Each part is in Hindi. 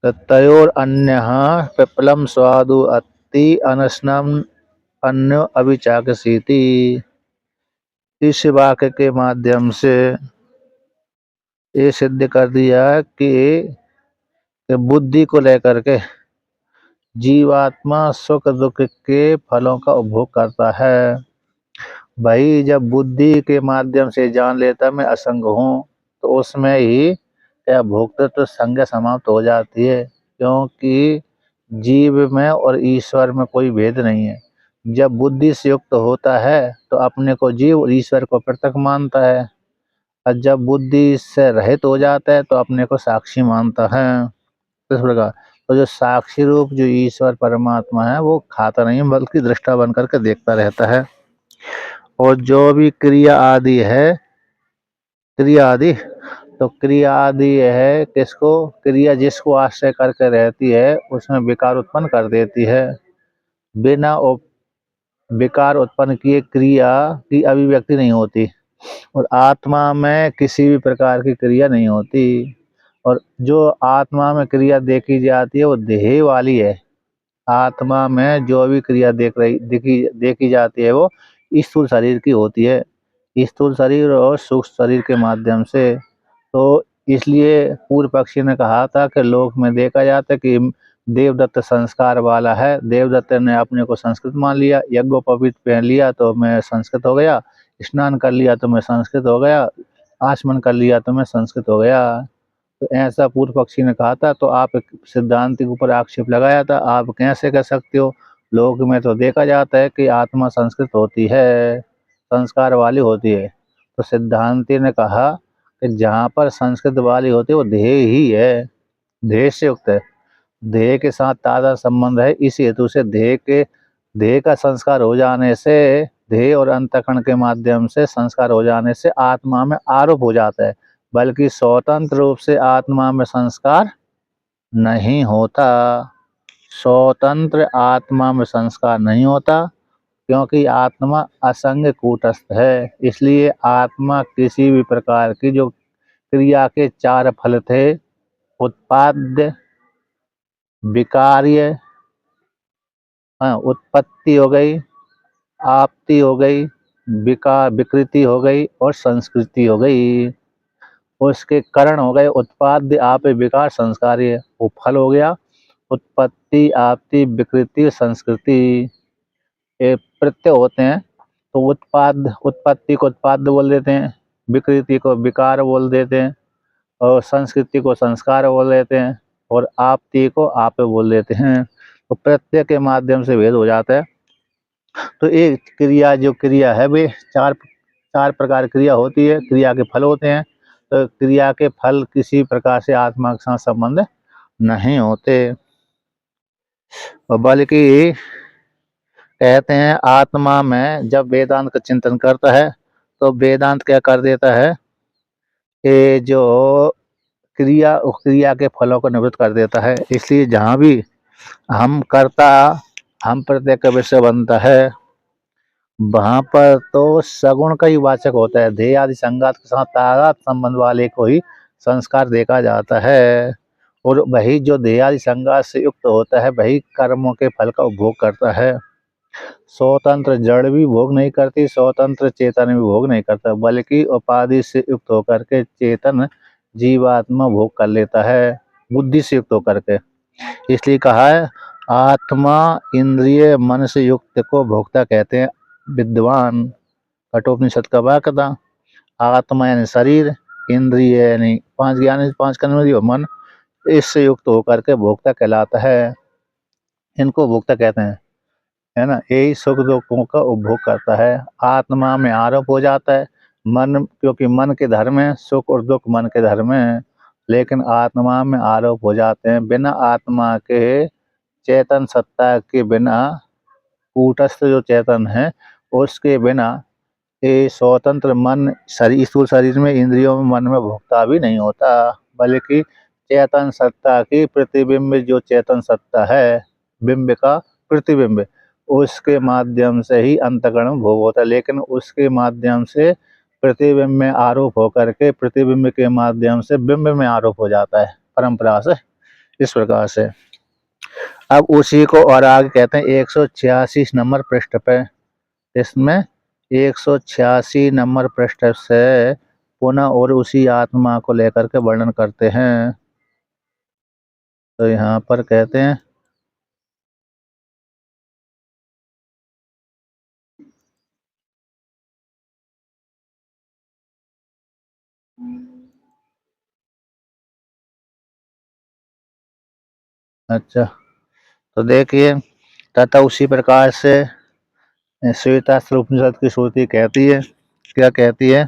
तयोरन्यः पिप्पलं स्वादु अत्ति अनशनम् अन्यो अभिचाकसीति। इस वाक्य के माध्यम से ये सिद्ध कर दिया कि बुद्धि को लेकर के जीवात्मा सुख दुख के फलों का उपभोग करता है। भाई जब बुद्धि के माध्यम से जान लेता मैं असंग हूँ, तो उसमें ही क्या भोक्तृत्व संज्ञा समाप्त हो जाती है, क्योंकि जीव में और ईश्वर में कोई भेद नहीं है। जब बुद्धि से युक्त होता है तो अपने को जीव और ईश्वर को पृथक मानता है, और जब बुद्धि से रहित हो जाता है तो अपने को साक्षी मानता है। इस प्रकार तो जो साक्षी रूप जो ईश्वर परमात्मा है वो खाता नहीं बल्कि दृष्टा बन करके देखता रहता है। और जो भी क्रिया आदि है, क्रिया आदि तो क्रिया आदि है किसको, क्रिया जिसको आश्रय करके रहती है उसमें विकार उत्पन्न कर देती है। बिना विकार उत्पन्न किए क्रिया की अभिव्यक्ति नहीं होती, और आत्मा में किसी भी प्रकार की क्रिया नहीं होती। और जो आत्मा में क्रिया देखी जाती है वो देह वाली है। आत्मा में जो भी क्रिया देखी जाती है वो स्थूल शरीर की होती है, स्थूल शरीर और सूक्ष्म शरीर के माध्यम से। तो इसलिए पूर्व पक्षी ने कहा था कि लोक में देखा जाता है कि देवदत्त संस्कार वाला है, देवदत्त ने अपने को संस्कृत मान लिया, यज्ञोपवीत पहन लिया तो मैं संस्कृत हो गया, स्नान कर लिया तो मैं संस्कृत हो गया, आचमन कर लिया तो मैं संस्कृत हो गया। तो ऐसा पूर्व पक्षी ने कहा था। तो आप एक सिद्धांत के ऊपर आक्षेप लगाया था, आप कैसे कह सकते हो। लोक में तो देखा जाता है कि आत्मा संस्कृत होती है, संस्कार वाली होती है। तो सिद्धांति ने कहा कि जहाँ पर संस्कृत वाली होती है वो देह ही है, देह से युक्त है, देह के साथ ताज़ा संबंध है। इस हेतु से देह का संस्कार हो जाने से, देह और अंतःकरण के माध्यम से संस्कार हो जाने से आत्मा में आरोप हो जाता है, बल्कि स्वतंत्र रूप से आत्मा में संस्कार नहीं होता। स्वतंत्र आत्मा में संस्कार नहीं होता, क्योंकि आत्मा असंग कूटस्थ है। इसलिए आत्मा किसी भी प्रकार की जो क्रिया के चार फल थे, उत्पाद्य, विकार्य, उत्पत्ति हो गई, आपत्ति हो गई, विकृति हो गई और संस्कृति हो गई। उसके कारण हो गए उत्पाद्य, आप, विकार, संस्कार्य, वो फल हो गया। उत्पत्ति, आपत्ति, विकृति, संस्कृति ये प्रत्यय होते हैं। तो उत्पत्ति को उत्पाद्य बोल देते हैं, विकृति को विकार बोल देते हैं, और संस्कृति को संस्कार बोल देते हैं, और आपत्ति को आप बोल देते हैं। तो प्रत्यय के माध्यम से भेद हो जाता है। तो एक क्रिया जो क्रिया है वे चार प्रकार क्रिया होती है, क्रिया के फल होते हैं। तो क्रिया के फल किसी प्रकार से आत्मा के साथ संबंध नहीं होते, बल्कि कहते हैं आत्मा में जब वेदांत का चिंतन करता है तो वेदांत क्या कर देता है कि जो क्रिया के फलों को निवृत्त कर देता है। इसलिए जहाँ भी हम कर्ता हम प्रत्यय का विषय बनता है, वहाँ पर तो सगुण का ही वाचक होता है। ध्येय आदि संगात के साथ तादाद संबंध वाले को ही संस्कार देखा जाता है, और वही जो ध्येय आदि संगात से युक्त होता है वही कर्मों के फल का उपभोग करता है। स्वतंत्र जड़ भी भोग नहीं करती, स्वतंत्र चेतन भी भोग नहीं करता, बल्कि उपाधि से युक्त होकर के चेतन जीवात्मा भोग कर लेता है, बुद्धि से युक्त होकर के। इसलिए कहा है आत्मा इंद्रिय मन से युक्त को भोक्ता कहते हैं विद्वान। कठोपनिषद का वाक्य था। आत्मा यानी शरीर, इंद्रिय यानी पांच ज्ञान पांच कर्मेंद्रिय और मन, इससे युक्त होकर के भोक्ता कहलाता है। इनको भोक्ता कहते हैं, है ना। यही सुख दुखों का उपभोग करता है। आत्मा में आरोप हो जाता है मन, क्योंकि मन के धर्म है, सुख और दुख मन के धर्म है, लेकिन आत्मा में आरोप हो जाते हैं। बिना आत्मा के चेतन सत्ता के बिना, कूटस्थ जो चेतन है उसके बिना ये स्वतंत्र मन शरीर, स्थूल शरीर में, इंद्रियों में, मन में भोक्ता भी नहीं होता, बल्कि चेतन सत्ता की प्रतिबिंब जो चेतन सत्ता है, बिंब का प्रतिबिंब, उसके माध्यम से ही अंतःकरण में भोग होता है। लेकिन उसके माध्यम से प्रतिबिंब में आरोप होकर के प्रतिबिंब के माध्यम से बिंब में आरोप हो जाता है परंपरा से। इस प्रकार से। अब उसी को और आगे कहते हैं 186 नंबर पृष्ठ पे, इसमें 186 नंबर पृष्ठ से पुनः और उसी आत्मा को लेकर के वर्णन करते हैं। तो यहाँ पर कहते हैं अच्छा, तो देखिए, तथा उसी प्रकार से श्वेतास्त्र उपनिषद की श्रुति कहती है, क्या कहती है?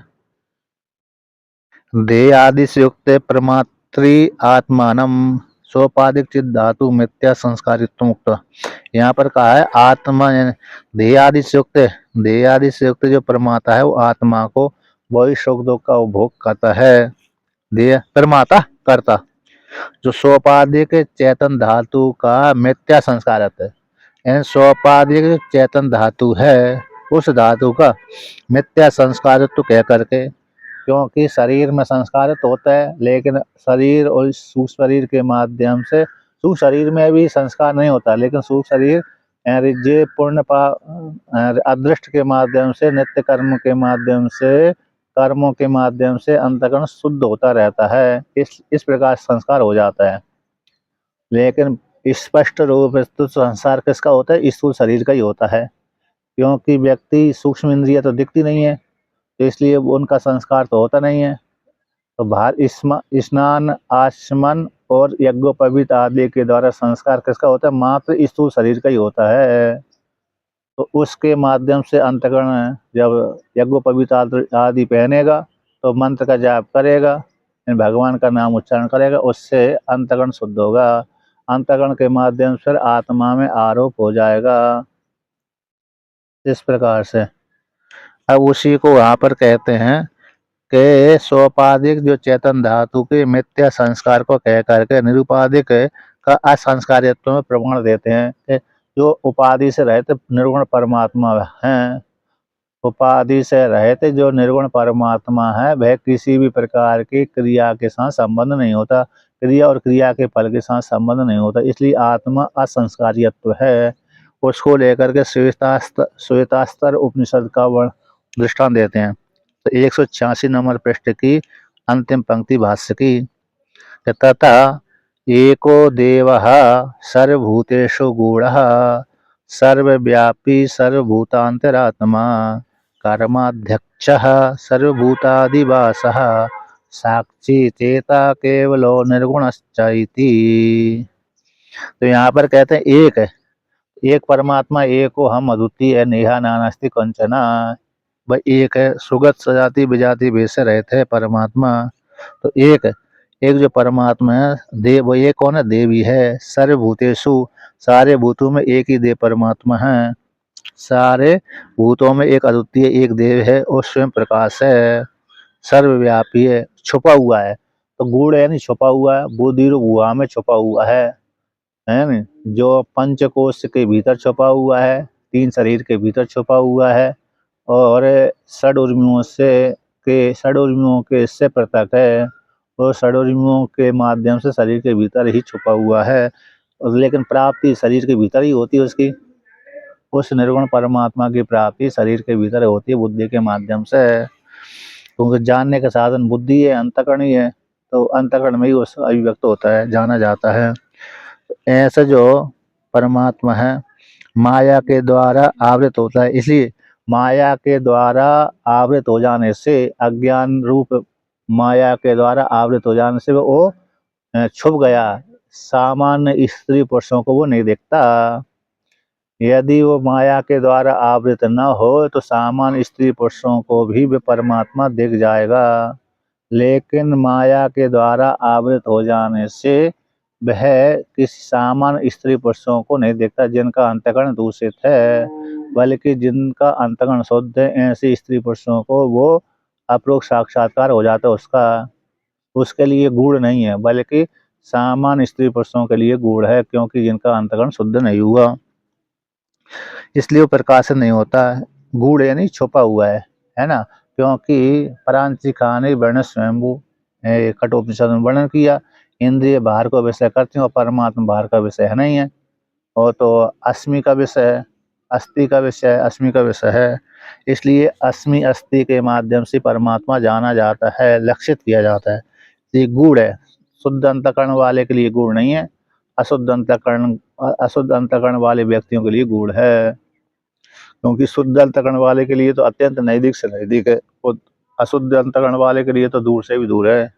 देह आदि से युक्त प्रमात्री आत्मानम सोपाधिक चित धातु मिथ्या संस्कारित्व मुक्त। यहाँ पर कहा है आत्मा देह आदि से युक्त, देह आदि से युक्त जो परमात्मा है वो आत्मा को वही सुख दुख का उपभोग करता है। देह परमात्मा करता, जो सोपाधिक चेतन धातु का मिथ्या संस्कार है, सोपाधिक चेतन धातु है उस धातु का मिथ्या संस्कारित्व कह करके, क्योंकि शरीर में संस्कारित होता है लेकिन शरीर और सूक्ष्म शरीर के माध्यम से, सूक्ष्म शरीर में भी संस्कार नहीं होता लेकिन सूक्ष्म शरीर जे पूर्ण अदृष्ट के माध्यम से, नित्य कर्म के माध्यम से, कर्मों के माध्यम से अंतःकरण शुद्ध होता रहता है। इस प्रकार संस्कार हो जाता है। लेकिन स्पष्ट रूप से संस्कार किसका होता है? स्थूल शरीर का ही होता है, क्योंकि व्यक्ति सूक्ष्म इंद्रिय तो दिखती नहीं है, तो इसलिए उनका संस्कार तो होता नहीं है। तो बाहर स्नान, आचमन और यज्ञोपवीत आदि के द्वारा संस्कार किसका होता है? मात्र स्थूल शरीर का ही होता है। तो उसके माध्यम से अंतःकरण जब यज्ञोपवीत आदि पहनेगा तो मंत्र का जाप करेगा, भगवान का नाम उच्चारण करेगा, उससे अंतःकरण शुद्ध होगा। अंतःकरण के माध्यम से आत्मा में आरोप हो जाएगा। इस प्रकार से अब उसी को वहां पर कहते हैं के सोपाधिक जो चेतन धातु के मिथ्या संस्कार को कह करके निरुपाधिक का असंस्कारित्व में प्रमाण देते हैं कि जो उपाधि से रहते निर्गुण परमात्मा हैं, उपाधि से रहते जो निर्गुण परमात्मा है वह किसी भी प्रकार की क्रिया के साथ संबंध नहीं होता, क्रिया और क्रिया के फल के साथ संबंध नहीं होता, इसलिए आत्मा असंस्कारित्व है। उसको लेकर के श्वेतास्त्र उपनिषद का दृष्टांत देते हैं। तो 186 नंबर पृष्ठ की अंतिम पंक्ति भाष्य की, तथा एको देवः सर्वभूतेषु गूढ़ः सर्वव्यापी सर्वभूतांतरात्मा कर्माध्यक्षः सर्वभूतादिवासः साक्षी चेता केवलो निर्गुणश्च इति। तो यहाँ पर कहते हैं एक परमात्मा एको हम अद्वितीय नेहा नानास्ति कंचना, वह एक है, सुगत सजाति विजाति भेष रहते हैं परमात्मा। तो एक जो परमात्मा है देव, वो ये कौन है? देवी है। सर्वभूतेषु सारे भूतों में एक ही देव परमात्मा है, सारे भूतों में एक अद्वितीय एक देव है और स्वयं प्रकाश है, सर्वव्यापी है, छुपा हुआ है। तो गूढ़ है नहीं, छुपा हुआ है, बुद्धि गुहा में छुपा हुआ है न, जो पंचकोश के भीतर छुपा हुआ है, 3 शरीर के भीतर छुपा हुआ है और षडूर्मियों के इससे पृथक है और षडूर्मियों के माध्यम से शरीर के भीतर ही छुपा हुआ है, लेकिन प्राप्ति शरीर के भीतर ही होती है उसकी। उस निर्गुण परमात्मा की प्राप्ति शरीर के भीतर होती है बुद्धि के माध्यम से, क्योंकि जानने का साधन बुद्धि है, अंतःकरण ही है, तो अंतःकरण में ही उस अभिव्यक्त होता है, जाना जाता है। ऐसा जो परमात्मा है माया के द्वारा आवृत होता है, इसलिए माया के द्वारा आवृत हो जाने से, अज्ञान रूप माया के द्वारा आवृत हो जाने से वो छुप गया, सामान्य स्त्री पुरुषों को वो नहीं देखता। यदि वो माया के द्वारा आवृत न हो तो सामान्य स्त्री पुरुषों को भी वे परमात्मा दिख जाएगा, लेकिन माया के द्वारा आवृत हो जाने से वह किसी सामान्य स्त्री पुरुषों को नहीं देखता जिनका अंतःकरण दूषित है, बल्कि जिनका अंतःकरण शुद्ध है ऐसे स्त्री पुरुषों को वो अपरोक्ष साक्षात्कार हो जाता है उसका। उसके लिए गूढ़ नहीं है बल्कि सामान्य स्त्री पुरुषों के लिए गूढ़ है, क्योंकि जिनका अंतःकरण शुद्ध नहीं हुआ इसलिए वो प्रकाशन नहीं होता है। गूढ़ यानी छुपा हुआ है ना, क्योंकि परांची खाने वर्ण स्वयंभू कठोपनिषद में वर्णन किया, इंद्रिय बाहर को विषय करती हैं और परमात्मा बाहर का विषय है नहीं है। वो तो अस्मि का विषय है, अस्थि का विषय है, अस्मि का विषय है। इसलिए अस्मि अस्थि के माध्यम से परमात्मा जाना जाता है, लक्षित किया जाता है। ये गूढ़ है, शुद्ध अंतःकरण वाले के लिए गूढ़ नहीं है, अशुद्ध अंतःकरण वाले व्यक्तियों के लिए गूढ़ है। क्योंकि शुद्ध अंतःकरण वाले के लिए तो अत्यंत नजदीक से नजदीक है, और अशुद्ध अंतःकरण वाले के लिए तो दूर से भी दूर है।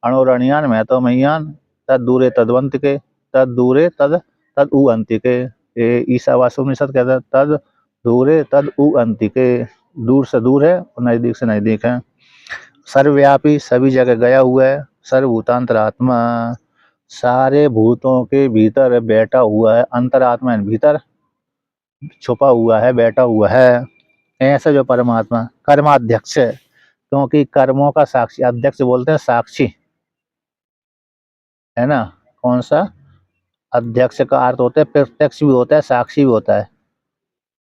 अणुरणियान में तो मैयान तद दूरे तदवंत के, तद दूरे तद तद उ अंतिके। ये ईशावास्योपनिषद कहता है तद दूरे तद उ अंतिके, दूर से दूर है और नजदीक से नजदीक है। सर्वव्यापी, सभी जगह गया हुआ है। सर्वभूतांतरात्मा, सारे भूतों के भीतर बैठा हुआ है। अंतरात्मा भीतर छुपा हुआ है, बैठा हुआ है। ऐसा जो परमात्मा कर्माध्यक्ष है, क्योंकि कर्मों का साक्षी, अध्यक्ष बोलते हैं साक्षी, है ना। कौन सा? अध्यक्ष का अर्थ होता है प्रत्यक्ष भी होता है, साक्षी भी होता है।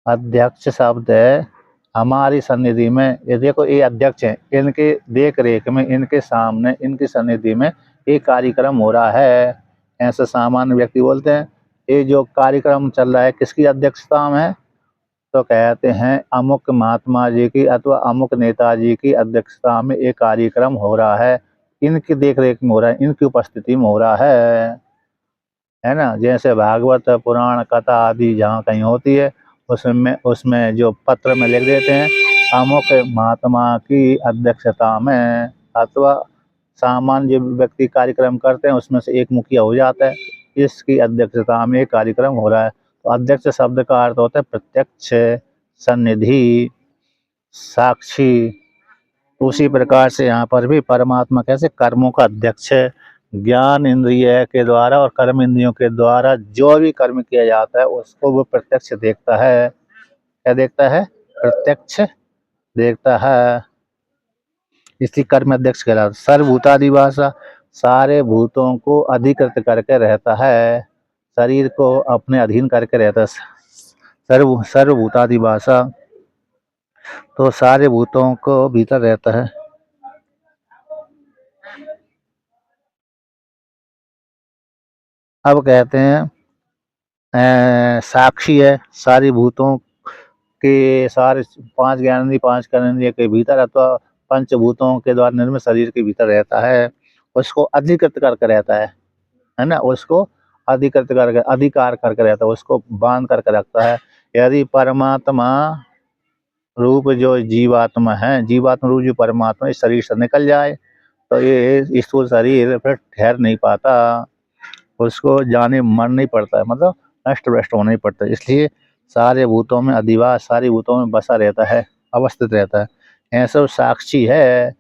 अध्यक्ष शब्द है हमारी सन्निधि में, ये देखो ये अध्यक्ष हैं, इनके देख रेख में, इनके सामने, इनकी सन्निधि में एक कार्यक्रम हो रहा है। ऐसे सामान्य व्यक्ति बोलते हैं ये जो कार्यक्रम चल रहा है किसकी अध्यक्षता में है, तो कहते हैं अमुक महात्मा जी की अथवा अमुक नेताजी की अध्यक्षता में एक कार्यक्रम हो रहा है, इनकी देख रेख में हो रहा है, इनकी उपस्थिति में हो रहा है ना। जैसे भागवत पुराण कथा आदि जहाँ कहीं होती है, उसमें उसमें जो पत्र में लिख देते हैं अमुक महात्मा की अध्यक्षता में, अथवा सामान्य व्यक्ति कार्यक्रम करते हैं उसमें से एक मुखिया हो जाता है, इसकी अध्यक्षता में एक कार्यक्रम हो रहा है। तो अध्यक्ष शब्द का अर्थ होता है प्रत्यक्ष, सन्निधि, साक्षी। उसी प्रकार से यहाँ पर भी परमात्मा कैसे कर्मों का अध्यक्ष है। ज्ञान इंद्रिय के द्वारा और कर्म इंद्रियों के द्वारा जो भी कर्म किया जाता है उसको वो प्रत्यक्ष देखता है। क्या देखता है? प्रत्यक्ष देखता है, इसलिए कर्म अध्यक्ष कहलाता है। सर्वभूतादिवासा, सारे भूतों को अधिकृत करके रहता है, शरीर को अपने अधीन करके रहता है। सर्वभूतादिवासा, तो सारे भूतों को भीतर रहता है। अब कहते हैं साक्षी है, सारी भूतों के, सारे पांच ज्ञानेंद्रिय, पांच कर्मेंद्रिय के भीतर अथवा पंचभूतों के द्वारा निर्मित शरीर के भीतर रहता है, उसको अधिकृत करके रहता है ना। उसको अधिकृत करके, अधिकार करके रहता है, उसको बांध करके रखता है। यदि परमात्मा रूप जो जीवात्मा है, जीवात्मा रूप जो परमात्मा इस शरीर से निकल जाए तो ये स्थूल शरीर फिर ठहर नहीं पाता, उसको जाने मरना ही पड़ता है, मतलब नष्ट भ्रष्ट होना ही पड़ता है। इसलिए सारे भूतों में अधिवास, सारी भूतों में बसा रहता है, अवस्थित रहता है। ऐसा साक्षी है,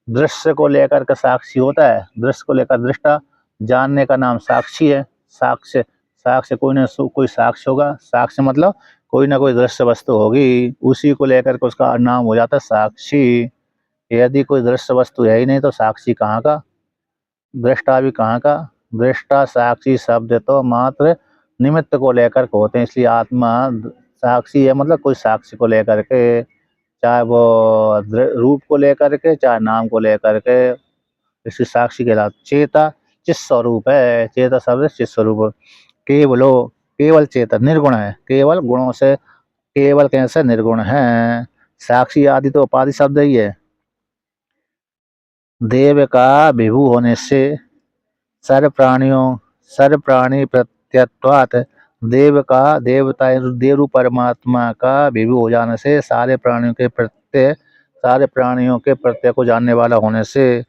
दृश्य को लेकर का साक्षी होता है, दृश्य को लेकर दृष्टा, जानने का नाम साक्षी है। साक्ष्य, साक्ष्य कोई ना कोई साक्ष्य होगा, साक्ष्य मतलब कोई ना कोई दृश्य वस्तु होगी, उसी को लेकर के उसका नाम हो जाता है साक्षी। यदि कोई दृश्य वस्तु है ही नहीं तो साक्षी कहाँ का, दृष्टा भी कहाँ का। दृष्टा साक्षी शब्द तो मात्र निमित्त को लेकर के होते हैं, इसलिए आत्मा साक्षी है, मतलब कोई साक्षी को लेकर के, चाहे वो रूप को लेकर के, चाहे नाम को लेकर के, इसकी साक्षी के साथ। चेता चित स्वरूप है, चेता शब्द चित स्वरूप। केवलो, केवल चेतन निर्गुण है, केवल गुणों से, केवल कैसे निर्गुण है। साक्षी आदि तो उपाधि शब्द ही है। देव का विभू होने से, सर्व प्राणी प्रत्यत्वात्, देव का, देवता देव परमात्मा का विभू हो जाने से, सारे प्राणियों के प्रत्यय, सारे प्राणियों के प्रत्यय को जानने वाला होने से,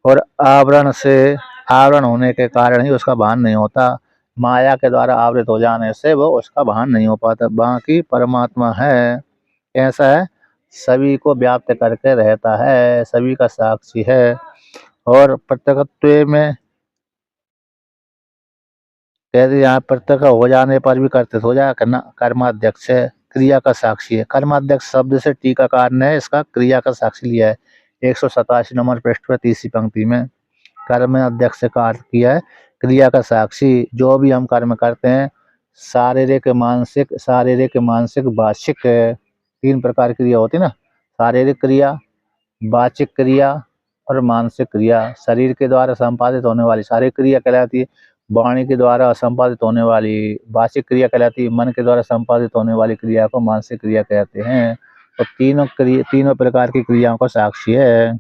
और आवरण से, आवरण होने के कारण ही उसका भान नहीं होता, माया के द्वारा आवृत हो जाने से वो उसका भान नहीं हो पाता। बाकी परमात्मा है, कैसा है, सभी को व्याप्त करके रहता है, सभी का साक्षी है। और प्रत्यक्षत्व में कहते यहाँ प्रत्यक्ष हो जाने पर भी कर्तृत्व हो जाए, करना कर्माध्यक्ष है, क्रिया का साक्षी है। कर्माध्यक्ष शब्द से टीकाकार ने इसका क्रिया का साक्षी लिया है। 187 नंबर पृष्ठ पर तीसरी पंक्ति में कर्म अध्यक्ष का अर्थ किया है क्रिया का साक्षी। जो भी हम कर्म करते हैं, शारीरिक, मानसिक, वाचिक, तीन प्रकार की क्रिया होती है ना, शारीरिक क्रिया, वाचिक क्रिया और मानसिक क्रिया शरीर के द्वारा संपादित होने वाली शारीरिक क्रिया कहलाती है, वाणी के द्वारा संपादित होने वाली वाचिक क्रिया कहलाती है, मन के द्वारा संपादित होने वाली क्रिया को मानसिक क्रिया कहते हैं। तो तीनों प्रकार की क्रियाओं का साक्षी है।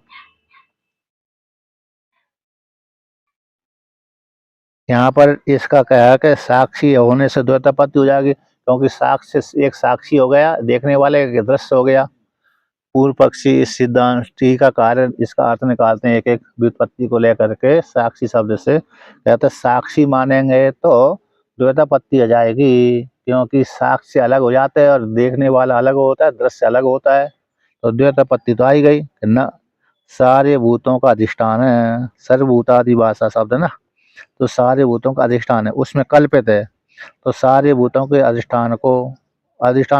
यहाँ पर इसका क्या है कि साक्षी होने से द्वैतापत्ति हो जाएगी, क्योंकि साक्ष्य एक साक्षी हो गया, देखने वाले एक दृश्य हो गया। पूर्व पक्षी इस सिद्धांत का कारण इसका अर्थ निकालते हैं एक एक व्युत्पत्ति को लेकर के साक्षी शब्द से। कहते साक्षी मानेंगे तो द्वैतापत्ति आ जाएगी, क्योंकि साक्ष्य अलग हो जाते हैं और देखने वाला अलग होता है, दृश्य अलग होता है। तो द्वैतापत्ति तो आई गई न, सारे भूतों का अधिष्ठान है, सर्वभूतादि भाषा शब्द है ना, तो सारे भूतों का अधिष्ठान है, उसमें कल्पित है। तो सारे भूतों के अधिष्ठान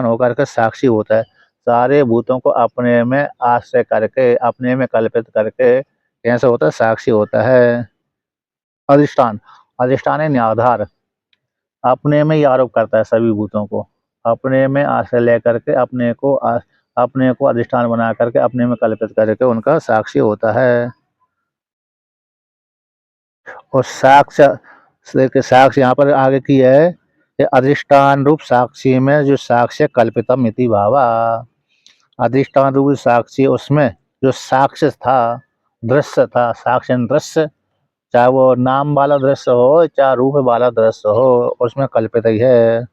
होकर के साक्षी होता है। सारे भूतों को अपने में आश्रय करके, अपने में कल्पित करके कैसे होता है, साक्षी होता है। अधिष्ठान अधिष्ठान है आधार, अपने में ही आरोप करता है सभी भूतों को, अपने में आश्रय लेकर के अपने को अधिष्ठान बना करके अपने में कल्पित करके उनका साक्षी होता है। और साक्ष्य यहाँ पर आगे की है कि अधिष्ठान रूप साक्षी में जो साक्ष्य कल्पितम इति भावा, अधिष्ठान रूप साक्षी उसमें जो साक्ष्य था, दृश्य था, साक्ष्य दृश्य, चाहे वो नाम वाला दृश्य हो चाहे रूप वाला दृश्य हो, उसमें कल्पित ही है।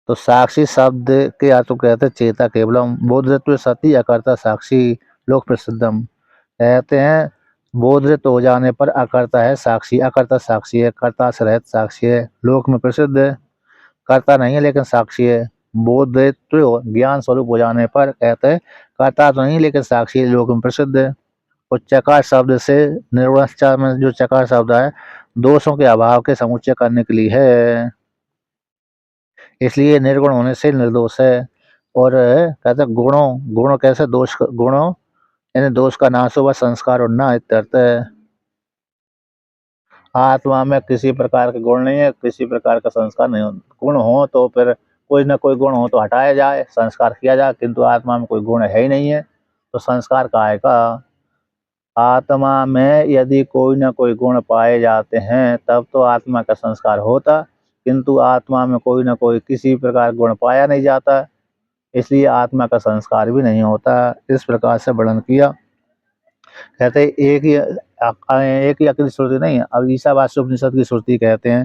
तो साक्षी शब्द के अर्थ कहते चेता केवलम बोधत्व सती अकर्ता साक्षी लोक प्रसिद्धम। कहते हैं बोधरित हो जाने पर अकर्ता है साक्षी, अकर्ता साक्षी है, कर्ता से रहित साक्षी है, लोक में प्रसिद्ध है। कर्ता नहीं है लेकिन साक्षी है। बोधरित ज्ञान स्वरूप हो जाने पर कहते हैं कर्ता तो नहीं लेकिन साक्षी है, लोक में प्रसिद्ध है। और चकार शब्द से निर्वंशा में जो चकार शब्द है दोषों के अभाव के समुच्चय करने के लिए है, इसलिए निर्गुण होने से निर्दोष है। और कहते गुणों कैसे दोष गुणों यानी दोष का नाश हो, संस्कार और ना इत्यर्थ है। आत्मा में किसी प्रकार के गुण नहीं है, किसी प्रकार का संस्कार नहीं हो। गुण हो तो फिर कोई ना कोई गुण हो तो हटाया जाए, संस्कार किया जाए, किंतु आत्मा में कोई गुण है ही नहीं है, तो संस्कार काहे का। आत्मा में यदि कोई ना कोई गुण पाए जाते हैं तब तो आत्मा का संस्कार होता, किंतु आत्मा में कोई ना कोई किसी प्रकार गुण पाया नहीं जाता, इसलिए आत्मा का संस्कार भी नहीं होता। इस प्रकार से वर्णन किया। कहते एक ही अकृत श्रुति नहीं है, अब ईशावास्य उपनिषद की श्रुति कहते हैं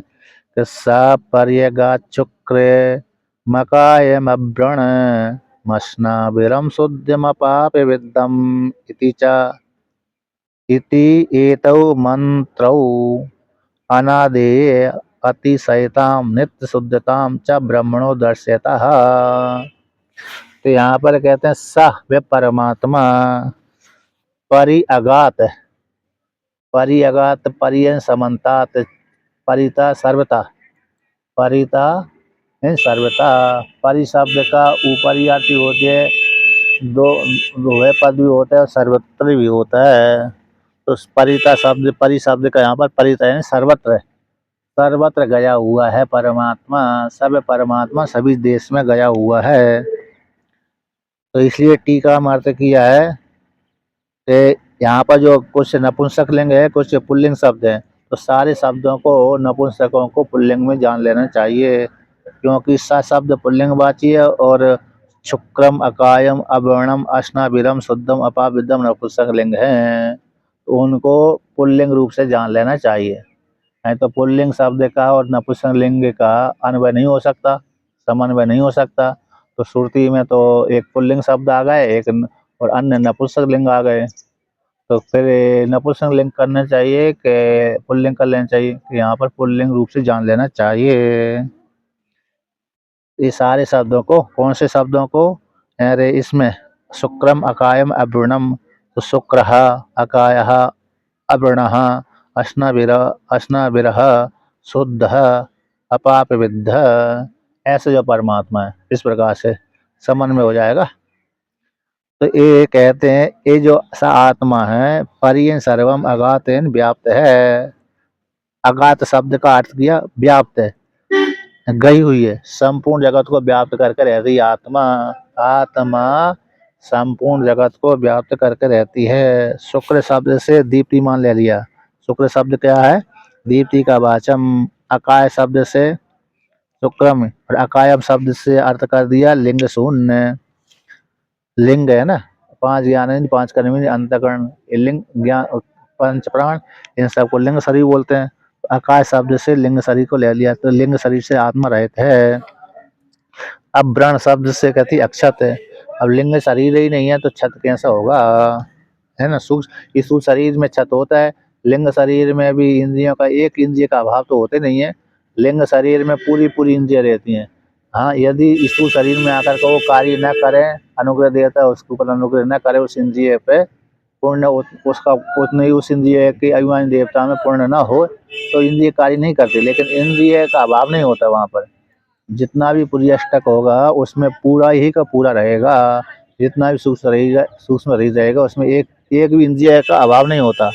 कि सा पर्यगाचुक्रे मकायमव्रण मश्नाभिरम शुद्धमपाप विद्दम इति च इति एतौ मंत्रौ अनादेय अतिशयताम नित्य शुद्धताम च ब्रह्मणो दर्शयतः। तो यहाँ पर कहते हैं सह वे परमात्मा परिअगात परिअगात परियन समन्तात परिता सर्वता परिता इन सर्वता। परि शब्द का ऊपरी अर्थ होती है, दो पद भी होता है और सर्वत्र भी होता है। तो परिता शब्द परि शब्द का यहाँ पर परिता यानी सर्वत्र, सर्वत्र गया हुआ है परमात्मा, सब परमात्मा सभी देश में गया हुआ है। तो इसलिए टीका में अर्थ किया है कि यहाँ पर जो कुछ नपुंसक लिंग है कुछ पुल्लिंग शब्द हैं, तो सारे शब्दों को नपुंसकों को पुल्लिंग में जान लेना चाहिए, क्योंकि स शब्द पुल्लिंग वाची है और शुक्रम अकायम अवर्णम अश्नाभिरम शुद्धम अपाविदम नपुंसक लिंग हैं, तो उनको पुल्लिंग रूप से जान लेना चाहिए। नहीं तो पुल्लिंग शब्द का और नपुंसक लिंग का अन्वय नहीं हो सकता, समन्वय नहीं हो सकता। तो श्रुति में तो एक पुल्लिंग शब्द आ गए, एक और अन्य नपुंसक लिंग आ गए, तो फिर नपुंसक लिंग करना चाहिए कि पुल्लिंग कर लेना चाहिए, यहाँ पर पुल्लिंग रूप से जान लेना चाहिए। ये सारे शब्दों को, कौन से शब्दों को, अरे इसमें शुक्रम अकायम अवर्णम, तो शुक्र अकाय अवर्ण अश्नाभिर शुद्ध अपाप विद्ध, ऐसे जो परमात्मा है इस प्रकार से समन्वय हो जाएगा। तो ये कहते हैं ये जो सा आत्मा है परियन सर्वम अगातेन व्याप्त है। अगात शब्द का अर्थ किया व्याप्त है, गई हुई है, संपूर्ण जगत को व्याप्त करके रह रही आत्मा। आत्मा संपूर्ण जगत को व्याप्त करके रहती है। शुक्र शब्द से दीप्तिमान ले लिया। शुक्र शब्द क्या है? दीप्ति का वाचम। अकाय शब्द से शुक्रम और अकायम शब्द से अर्थ कर दिया लिंग शून्य। लिंग है ना, पांच ज्ञान, पांच कर्म, अंतकरण, लिंग, ज्ञान, पंच प्राण, इन सबको लिंग शरीर बोलते हैं। आकाश शब्द से लिंग शरीर को ले लिया, तो लिंग शरीर से आत्मा रहित है। अब व्रण शब्द से कहती अक्षत है। अब लिंग शरीर ही नहीं है तो छत कैसा होगा, है ना। सूक्ष्म स्थूल शरीर में छत होता है, लिंग शरीर में भी इंद्रियों का एक इंद्रिय का अभाव तो होते नहीं है। लिंग शरीर में पूरी पूरी इंद्रिय रहती हैं। हाँ, यदि स्थूल शरीर में आकर के वो कार्य न करें, अनुग्रह देता है उसके ऊपर अनुग्रह न करे, उस इंद्रिय पे पूर्ण उसका उतने ही उस इंद्रिय के अभिमानी देवता में पूर्ण न हो तो इंद्रिय कार्य नहीं करते। लेकिन इंद्रिय का अभाव नहीं होता वहां पर। जितना भी पुर्यष्टक होगा उसमें पूरा ही का पूरा रहेगा। जितना भी सूक्ष्म शरीर रहेगा उसमें एक एक भी इंद्रिय का अभाव नहीं होता।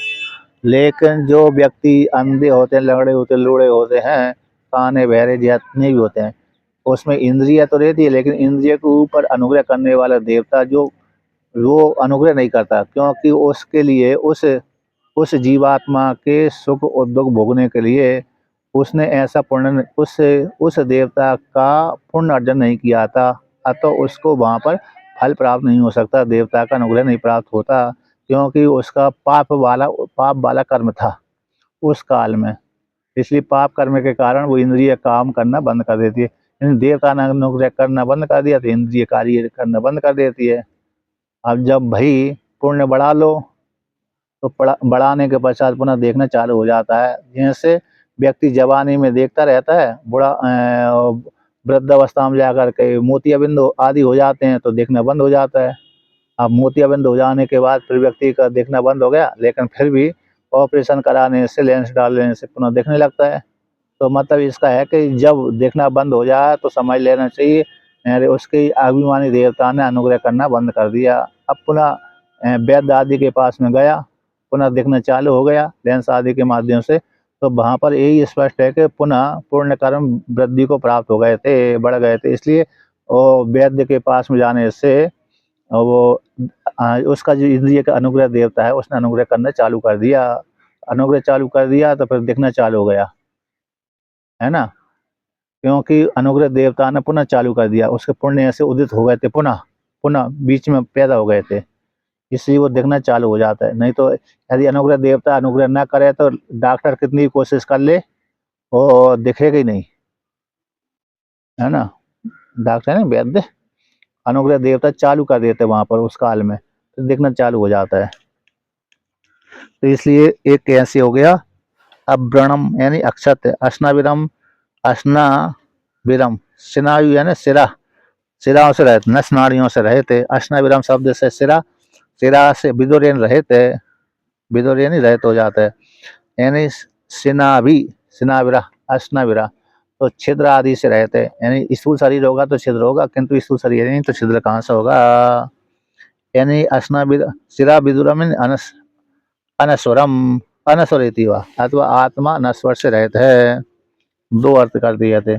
लेकिन जो व्यक्ति अंधे होते हैं, लंगड़े होते हैं, लूड़े होते हैं, काने बहरे जितने भी होते हैं, उसमें इंद्रिय तो रहती है लेकिन इंद्रिय के ऊपर अनुग्रह करने वाला देवता जो वो अनुग्रह नहीं करता, क्योंकि उसके लिए उस जीवात्मा के सुख और दुख भोगने के लिए उसने ऐसा पुण्य उस देवता का पुण्य अर्जन नहीं किया था। अतः उसको वहां पर फल प्राप्त नहीं हो सकता, देवता का अनुग्रह नहीं प्राप्त होता, क्योंकि उसका पाप वाला कर्म था उस काल में। इसलिए पाप कर्म के कारण वो इंद्रिय काम करना बंद कर देती है। देवता ने अनुग्रह करना बंद कर दिया तो इंद्रिय कार्य करना बंद कर देती है। अब जब भाई पुण्य बढ़ा लो तो बढ़ाने के पश्चात पुनः देखना चालू हो जाता है। जैसे व्यक्ति जवानी में देखता रहता है, वृद्धावस्था में जाकर के मोतियाबिंद आदि हो जाते हैं तो देखना बंद हो जाता है। अब मोतियाबिंद हो जाने के बाद फिर व्यक्ति का देखना बंद हो गया, लेकिन फिर भी ऑपरेशन कराने से, लेंस डाल लेने से पुनः देखने लगता है। तो मतलब इसका है कि जब देखना बंद हो जाए तो समझ लेना चाहिए अरे उसके अभिमानी देवता ने अनुग्रह करना बंद कर दिया। अब पुनः वैद्य आदि के पास में गया, पुनः देखना चालू हो गया लेंस आदि के माध्यम से, तो वहां पर यही स्पष्ट है कि पुनः पूर्ण कर्म वृद्धि को प्राप्त हो गए थे, बढ़ गए थे। इसलिए वो वैद्य के पास में जाने से वो उसका जो इंद्रिय का अनुग्रह देवता है उसने अनुग्रह करना चालू कर दिया। अनुग्रह चालू कर दिया तो फिर देखना चालू हो गया, है ना। क्योंकि अनुग्रह देवता ने पुनः चालू कर दिया, उसके पुण्य ऐसे उदित हो गए थे, पुनः पुनः बीच में पैदा हो गए थे, इसलिए वो देखना चालू हो जाता है। नहीं तो यदि अनुग्रह देवता अनुग्रह ना करे तो डॉक्टर कितनी कोशिश कर ले वो दिखेगा ही नहीं, है ना। डॉक्टर नहीं, वैद्य अनुग्रह देवता चालू कर देते वहां पर उस काल में, तो देखना चालू हो जाता है। तो इसलिए एक कैसे हो गया, अब व्रणम यानी अक्षत, अश्नाविरम, अश्ना विरम, स्नायु यानी सिरा, सिराओं से रहे थे, नस नाड़ियों से रहे थे। अश्नाविरम शब्द से सिरा, सिरा से विदुरेन रहे थे, विदुरेन ही रहित हो जाता है। यानी सिनाभी, सिनाविरा, अश्नाविरा, तो छिद्र आदि से रहते, यानी स्थूल शरीर होगा तो छिद्र होगा, किंतु स्थूल शरीर नहीं तो छिद्र कहाँ से होगा। यानी अश्नाविरा सिरा विदुरम अनस अनस्वरम, अनस्वरिति वा अथवा आत्मा नश्वर से रहते है। दो अर्थ कर दिए थे।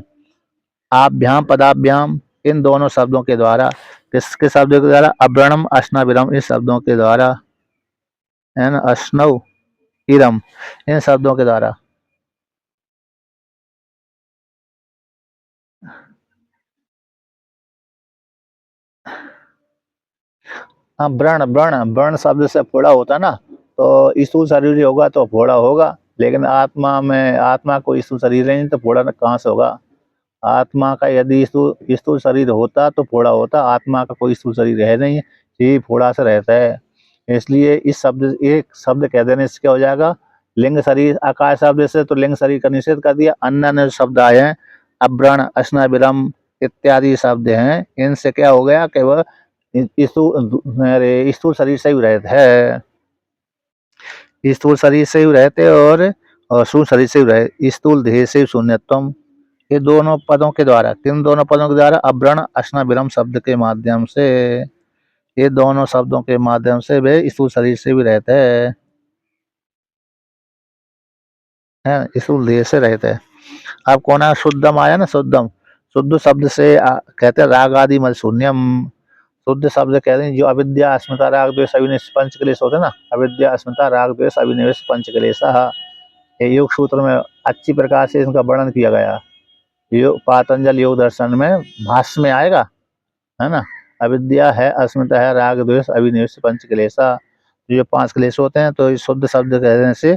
आभ्याम पदाभ्याम, इन दोनों शब्दों के द्वारा, किसके शब्दों के द्वारा, अव्रणम अश्नाविरम इस शब्दों के द्वारा, है ना, अश्नव इरम इन शब्दों के द्वारा। हाँ, व्रण व्रण व्रण शब्द से फोड़ा होता ना, तो स्थूल शरीर होगा तो फोड़ा होगा, लेकिन आत्मा में, आत्मा को स्थूल शरीर नहीं तो फोड़ा कहाँ से होगा। आत्मा का यदि स्थूल स्थूल शरीर होता तो फोड़ा होता, आत्मा का कोई स्थूल शरीर है नहीं, ये फोड़ा से रहता है। इसलिए इस शब्द, एक शब्द कह देने से क्या हो जाएगा, लिंग शरीर, आकाश शब्द से तो लिंग शरीर का निषेध कर दिया। अन्य शब्द आए हैं, अव्रण, अश्ना विरम इत्यादि शब्द हैं, इनसे क्या हो गया कि वह स्थूल शरीर से ही रहते हैं, स्थूल शरीर से ही रहते और सूक्ष्म शरीर से ही रहे, स्थूल देह से शून्यत्म। ये दोनों पदों के द्वारा, किन दोनों पदों के द्वारा, अव्रण अश्ना विरम शब्द के माध्यम से, ये दोनों शब्दों के माध्यम से वे स्थूल शरीर से भी रहते हैं, स्थूल देह से रहते हैं। अब कौन है, शुद्धम आया ना, शुद्धम, शुद्ध शब्द से कहते हैं राग आदि मल शून्यम, शुद्ध शब्द कहते हैं जो अविद्या अस्मिता राग द्वेष अभिनिवेश पंच क्लेश होते हैं ना, अविद्या अस्मिता राग द्वेष अभिनिवेश पंच क्लेश, ये योग सूत्र में अच्छी प्रकार से इनका वर्णन किया गया। योग पातंजल योग दर्शन में भाष्य में आएगा, है ना। अविद्या है, अस्मिता है, राग द्वेष अभिनिवेश पंच क्लेशा, ये 5 क्लेश होते हैं। तो शुद्ध शब्द कहने से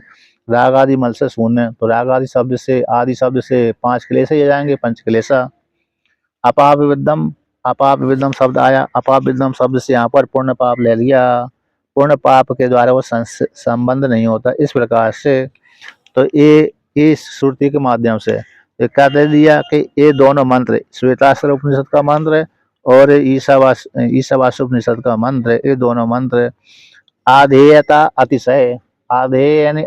राग आदि मल से शून्य, तो राग आदि शब्द से, आदि शब्द से 5 क्लेश ही जाएंगे, पंच क्लेशा। अपाविदम, अपाविदम शब्द आया, अपाविदम शब्द से यहाँ पर पूर्ण पाप ले लिया, पूर्ण पाप के द्वारा वो संबंध नहीं होता, इस प्रकार से। तो ये इस श्रुति के माध्यम से क्या दे दिया कि ये दोनों मंत्र, श्वेतास्त्र उपनिषद का मंत्र और ईशावास्य उपनिषद का मंत्र, ये दोनों मंत्र आधेयता अतिशय, आधेय यानी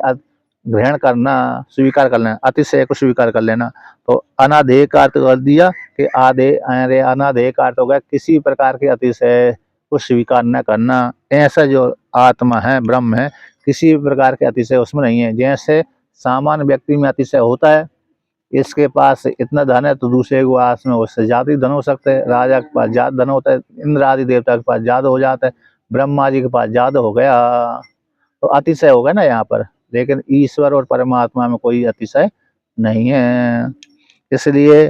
ग्रहण करना, स्वीकार कर लेना, अतिशय को स्वीकार कर लेना। तो अनाधेय का अर्थ कर दिया कि अनाधेय का अर्थ हो गया किसी प्रकार के अतिशय को स्वीकार न करना। ऐसा जो आत्मा है, ब्रह्म है, किसी प्रकार के अतिशय उसमें नहीं है। जैसे सामान्य व्यक्ति में अतिशय होता है, इसके पास इतना धन है तो दूसरे के पास में उससे ज्यादा धन हो सकता है, राजा के पास ज्यादा धन होता है, इंद्र आदि देवता के पास ज्यादा हो जाता है, ब्रह्मा जी के पास ज्यादा हो गया, तो अतिशय हो गया ना यहाँ पर। लेकिन ईश्वर और परमात्मा में कोई अतिशय नहीं है। इसलिए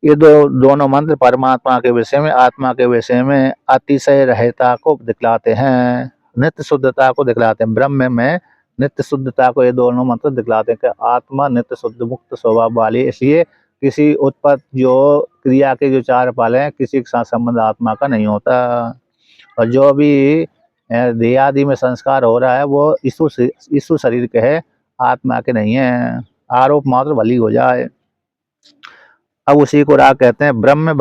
ये दोनों मंत्र परमात्मा के विषय में, आत्मा के विषय में अतिशय रहता को दिखलाते हैं, नित्य शुद्धता को दिखलाते हैं। ब्रह्म में नित्य शुद्धता को ये दोनों मंत्र दिखलाते हैं कि आत्मा नित्य शुद्ध मुक्त स्वभाव वाली। इसलिए किसी उत्पत्ति जो क्रिया के जो 4 फल हैं, किसी के साथ संबंध आत्मा का नहीं होता। और जो भी देह आदि में संस्कार हो रहा है वो ईश्वर शरीर के है, आत्मा के नहीं है, आरोप मात्र भली हो जाए। अब उसी को राग कहते हैं। ब्रह्म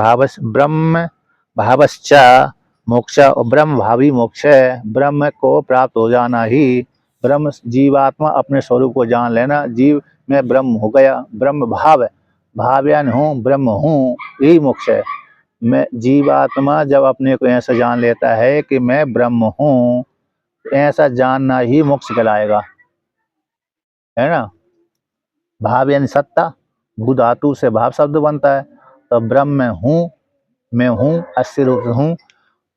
भावश्चा मोक्ष, और ब्रह्म भावी मोक्ष है। ब्रह्म को प्राप्त हो जाना ही ब्रह्म, जीवात्मा अपने स्वरूप को जान लेना, जीव में ब्रह्म हो गया, ब्रह्म भाव है, भाव्यान हूँ, ब्रह्म हूँ, यही मोक्ष है। मैं जीवात्मा जब अपने को ऐसा जान लेता है कि मैं ब्रह्म हूँ, ऐसा जानना ही मोक्ष कहलाएगा, है ना। भाव यानी सत्ता, भू धातु से भाव शब्द बनता है। तो ब्रह्म में हूँ, मैं हूँ, अस्थि रूप हूँ,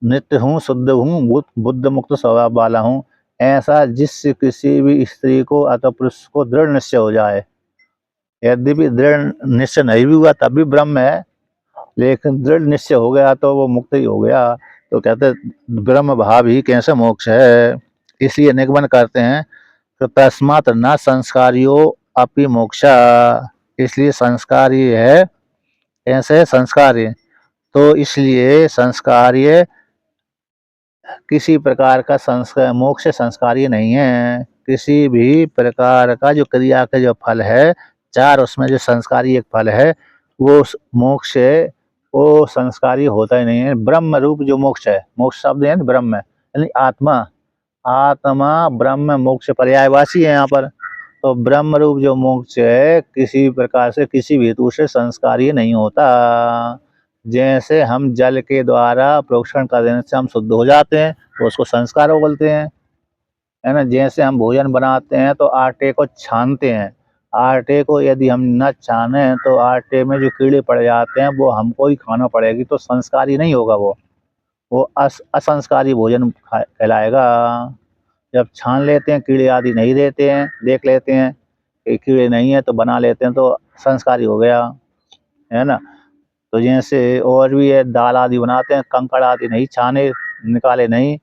नित्य हूँ, शुद्ध हूँ, बुद्ध मुक्त स्वभाव वाला हूँ, ऐसा जिससे किसी भी स्त्री को अथवा पुरुष को दृढ़ निश्चय हो जाए। यद्यपि दृढ़ निश्चय नहीं भी हुआ तब भी ब्रह्म है, लेकिन दृढ़ निश्चय हो गया तो वो मुक्त ही हो गया। तो कहते ब्रह्म भाव ही कैसे मोक्ष है। इसलिए निगमन करते हैं तो तस्मात् न संस्कारियो अपि मोक्षा, इसलिए संस्कार्य है, कैसे संस्कार्य, तो इसलिए संस्कार्य किसी प्रकार का संस्कार, मोक्ष संस्कार्य नहीं है। किसी भी प्रकार का जो क्रिया का जो फल है, 4 उसमें जो संस्कारी एक फल है वो मोक्ष है, वो संस्कारी होता ही नहीं है। ब्रह्म रूप जो मोक्ष है, मोक्ष शब्द है ब्रह्म है यानी आत्मा, आत्मा ब्रह्म मोक्ष पर्यायवाची है यहाँ पर। तो ब्रह्म रूप जो मोक्ष है किसी प्रकार से, किसी भी हेतु से संस्कारी नहीं होता। जैसे हम जल के द्वारा प्रोक्षण कर देने से हम शुद्ध हो जाते हैं तो उसको संस्कार बोलते हैं, है ना। जैसे हम भोजन बनाते हैं तो आटे को छानते हैं, आटे को यदि हम न छाने तो आटे में जो कीड़े पड़ जाते हैं वो हमको ही खाना पड़ेगी, तो संस्कारी नहीं होगा, वो असंस्कारी भोजन कहलाएगा। जब छान लेते हैं, कीड़े आदि नहीं रहते हैं, देख लेते हैं कि कीड़े नहीं है तो बना लेते हैं, तो संस्कारी हो गया, है ना। तो जैसे और भी है, दाल आदि बनाते हैं, कंकड़ आदि नहीं छाने, निकाले नहीं,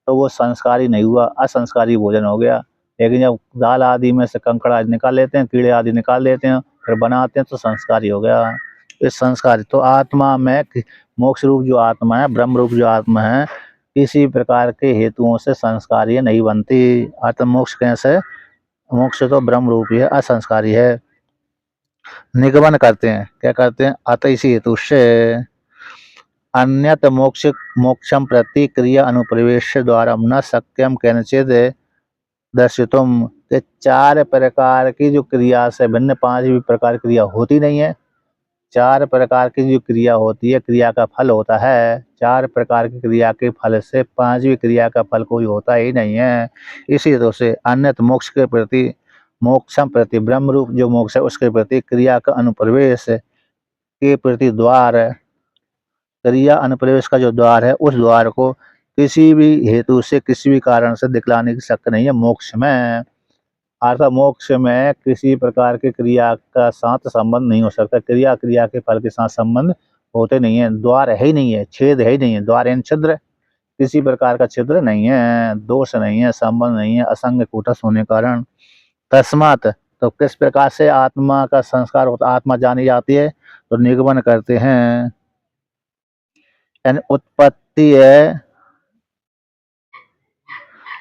तो वो संस्कारी नहीं हुआ, असंस्कारी भोजन हो गया। लेकिन जब दाल आदि में से कंकड़ आदि निकाल लेते हैं, कीड़े आदि निकाल लेते हैं, फिर बनाते हैं तो संस्कारी हो गया। इस संस्कारी तो आत्मा में मोक्ष रूप जो आत्मा है, ब्रह्म रूप जो आत्मा है, किसी प्रकार के हेतुओं से संस्कारी नहीं बनती। आत्म मोक्ष कैसे, मोक्ष तो ब्रह्म रूप ही है, असंस्कारी है। निगमन करते हैं, क्या करते हैं, अत इसी हेतु से अन्यत मोक्षम प्रति क्रिया अनुप्रवेश द्वारा न सक्यम कैनचिद दर्शितुम, के 4 प्रकार की जो क्रिया से भिन्न 5 भी प्रकार क्रिया होती नहीं है। 4 प्रकार की जो क्रिया होती है, क्रिया का फल होता है, 4 प्रकार की क्रिया के फल से 5वीं क्रिया का फल कोई होता ही नहीं है। इसी तरह से अन्यत मोक्ष के प्रति, मोक्षम प्रति ब्रह्म रूप जो मोक्ष है उसके प्रति क्रिया का अनुप्रवेश के प्रति द्वार क्रिया अनुप्रवेश का जो द्वार है उस द्वार को किसी भी हेतु से किसी भी कारण से दिखलाने की शक्ति नहीं है मोक्ष में। अर्थात मोक्ष में किसी प्रकार की क्रिया का साथ संबंध नहीं हो सकता, क्रिया क्रिया के फल के साथ संबंध होते नहीं है, द्वार है ही नहीं है, छेद है ही नहीं है, द्वार यानी छिद्र, किसी प्रकार का छिद्र नहीं है, दोष नहीं है, संबंध नहीं है, असंग कूटस्थ होने के कारण। तस्मात्, तो किस प्रकार से आत्मा का संस्कार होता, आत्मा जानी जाती है, तो निगमन करते हैं यानी उत्पत्ति है।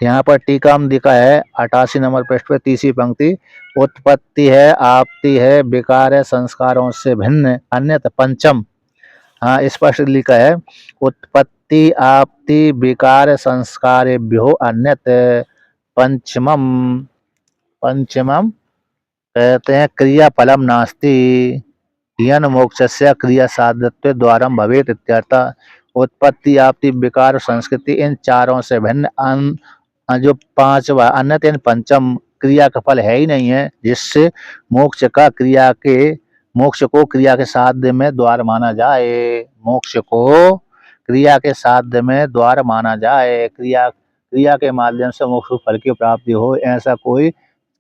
यहाँ पर टीका में लिखा है 88 नंबर पृष्ठ पे तीसरी पंक्ति, उत्पत्ति है, आपत्ति है, विकार है, संस्कारों से भिन्न अन्यत पंचम। हाँ स्पष्ट लिखा है, उत्पत्ति आपत्ति विकार संस्कारेभ्यो अन्यत पंचमम। पंचमम कहते हैं क्रिया फलम नास्ति यन मोक्षस्य क्रिया साध्यत्व द्वारम भवेत इत्यर्थ। उत्पत्ति आपत्ति विकार संस्कृति इन चारों से भिन्न जो पांचवा अन्यत इन पंचम क्रिया का फल है ही नहीं है जिससे मोक्ष को क्रिया के साध्य में द्वार माना जाए। मोक्ष को क्रिया के साध्य में द्वार माना जाए, क्रिया के माध्यम से मोक्ष फल की प्राप्ति हो, ऐसा कोई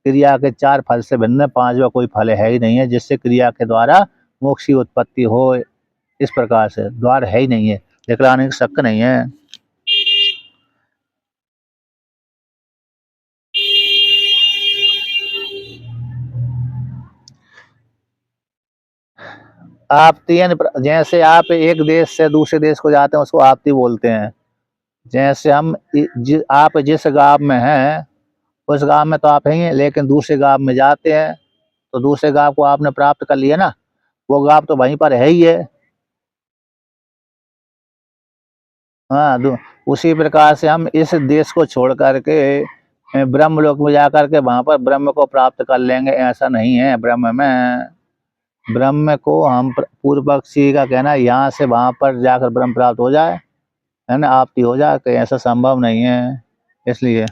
क्रिया के चार फल से भिन्न पांचवा कोई फल है ही नहीं है जिससे क्रिया के द्वारा मोक्ष की उत्पत्ति हो। इस प्रकार से द्वार है ही नहीं है, दिखलाने की शक्ति नहीं है। आपत्ति जैसे आप एक देश से दूसरे देश को जाते हैं उसको आपत्ति बोलते हैं। जैसे हम आप जिस गांव में हैं उस गांव में तो आप हैं, लेकिन दूसरे गांव में जाते हैं तो दूसरे गांव को आपने प्राप्त कर लिया ना, वो गांव तो वहीं पर है ही है। हाँ, उसी प्रकार से हम इस देश को छोड़ करके ब्रह्मलोक में जाकर के वहां पर ब्रह्म को प्राप्त कर लेंगे, ऐसा नहीं है। ब्रह्म को हम पूर्व पक्षी का कहना है यहाँ से वहां पर जाकर ब्रह्म प्राप्त हो जाए, है ना, आपत्ति हो जाए, कि ऐसा संभव नहीं है। इसलिए